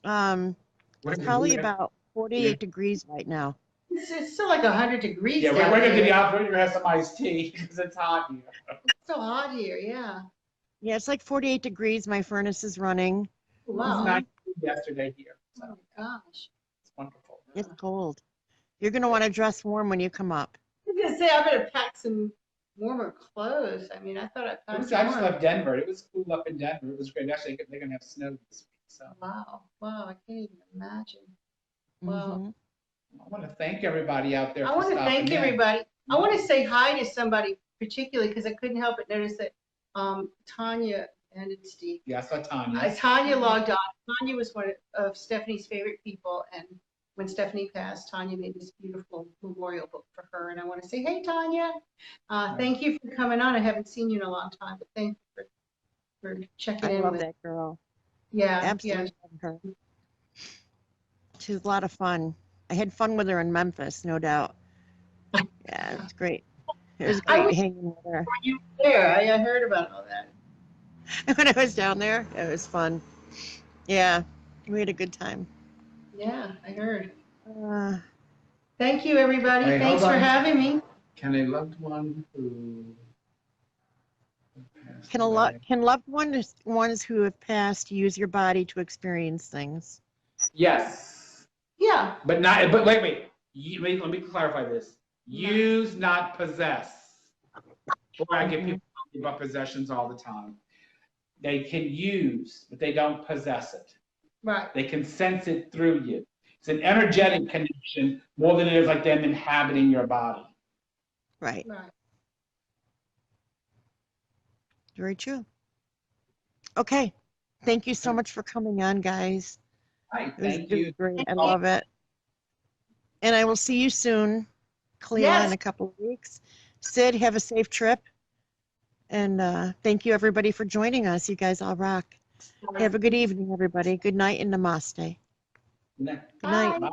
S2: It's probably about 48 degrees right now.
S4: It's still like 100 degrees
S5: Yeah,
S4: down
S5: we're going to
S4: here.
S5: be out. We're going to have some iced tea because it's hot here.
S4: It's so hot here, yeah.
S2: Yeah, it's like 48 degrees. My furnace is running.
S5: It was
S4: Wow.
S5: 90 yesterday here,
S4: Oh
S5: so
S4: my gosh.
S5: it's wonderful.
S2: It's cold. You're going to want to dress warm when you come up.
S4: I was gonna say I better pack some warmer clothes. I mean, I thought I
S5: It
S4: packed
S5: was, I just
S4: warm.
S5: left Denver. It was cool up in Denver. It was great. Actually, they're going to have snow this week. So
S4: Wow, wow, I can't even imagine. Wow.
S2: Mhm.
S5: I want to thank everybody out there
S4: I
S5: for
S4: want to
S5: stopping
S4: thank
S5: in.
S4: everybody. I want to say hi to somebody particularly because I couldn't help but notice that Tanya and Steve.
S5: Yeah, I saw Tanya.
S4: Tanya logged on. Tanya was one of Stephanie's favorite people, and when Stephanie passed, Tanya made this beautiful memorial book for her. And I want to say, hey, Tanya, thank you for coming on. I haven't seen you in a long time, but thank you for checking
S2: I
S4: in
S2: love
S4: with.
S2: that girl.
S4: Yeah,
S2: Absolutely love her. She was a lot of fun. I had fun with her in Memphis, no doubt. Yeah, it's great. It was
S4: I
S2: great
S4: was
S2: hanging with her.
S4: you were there. I heard about all that.
S2: When I was down there, it was fun. Yeah, we had a good time.
S4: Yeah, I heard.
S2: Uh,
S4: Thank you, everybody.
S5: Wait,
S4: Thanks
S5: hold
S4: for
S5: on.
S4: having me.
S5: Can a loved one who passed
S2: can
S5: away?
S2: loved ones who have passed use your body to experience things?
S5: Yes,
S4: Yeah.
S5: but not. But wait. Let me clarify this. Use, not possess. Boy, I get people talking about possessions all the time. They can use, but they don't possess it.
S4: Right.
S5: They can sense it through you. It's an energetic connection more than it is like them inhabiting your body.
S2: Right.
S4: Right.
S2: Very true. Okay. Thank you so much for coming on, guys.
S5: Hi,
S2: It was,
S5: thank
S2: it was
S5: you.
S2: great. I love it. And I will see you soon, Kalila,
S4: Yes.
S2: in a couple of weeks. Sid, have a safe trip. And thank you, everybody, for joining us. You guys all rock. Have a good evening, everybody. Good night and namaste.
S5: Good night.
S2: Good night.
S4: Bye.
S5: Bye.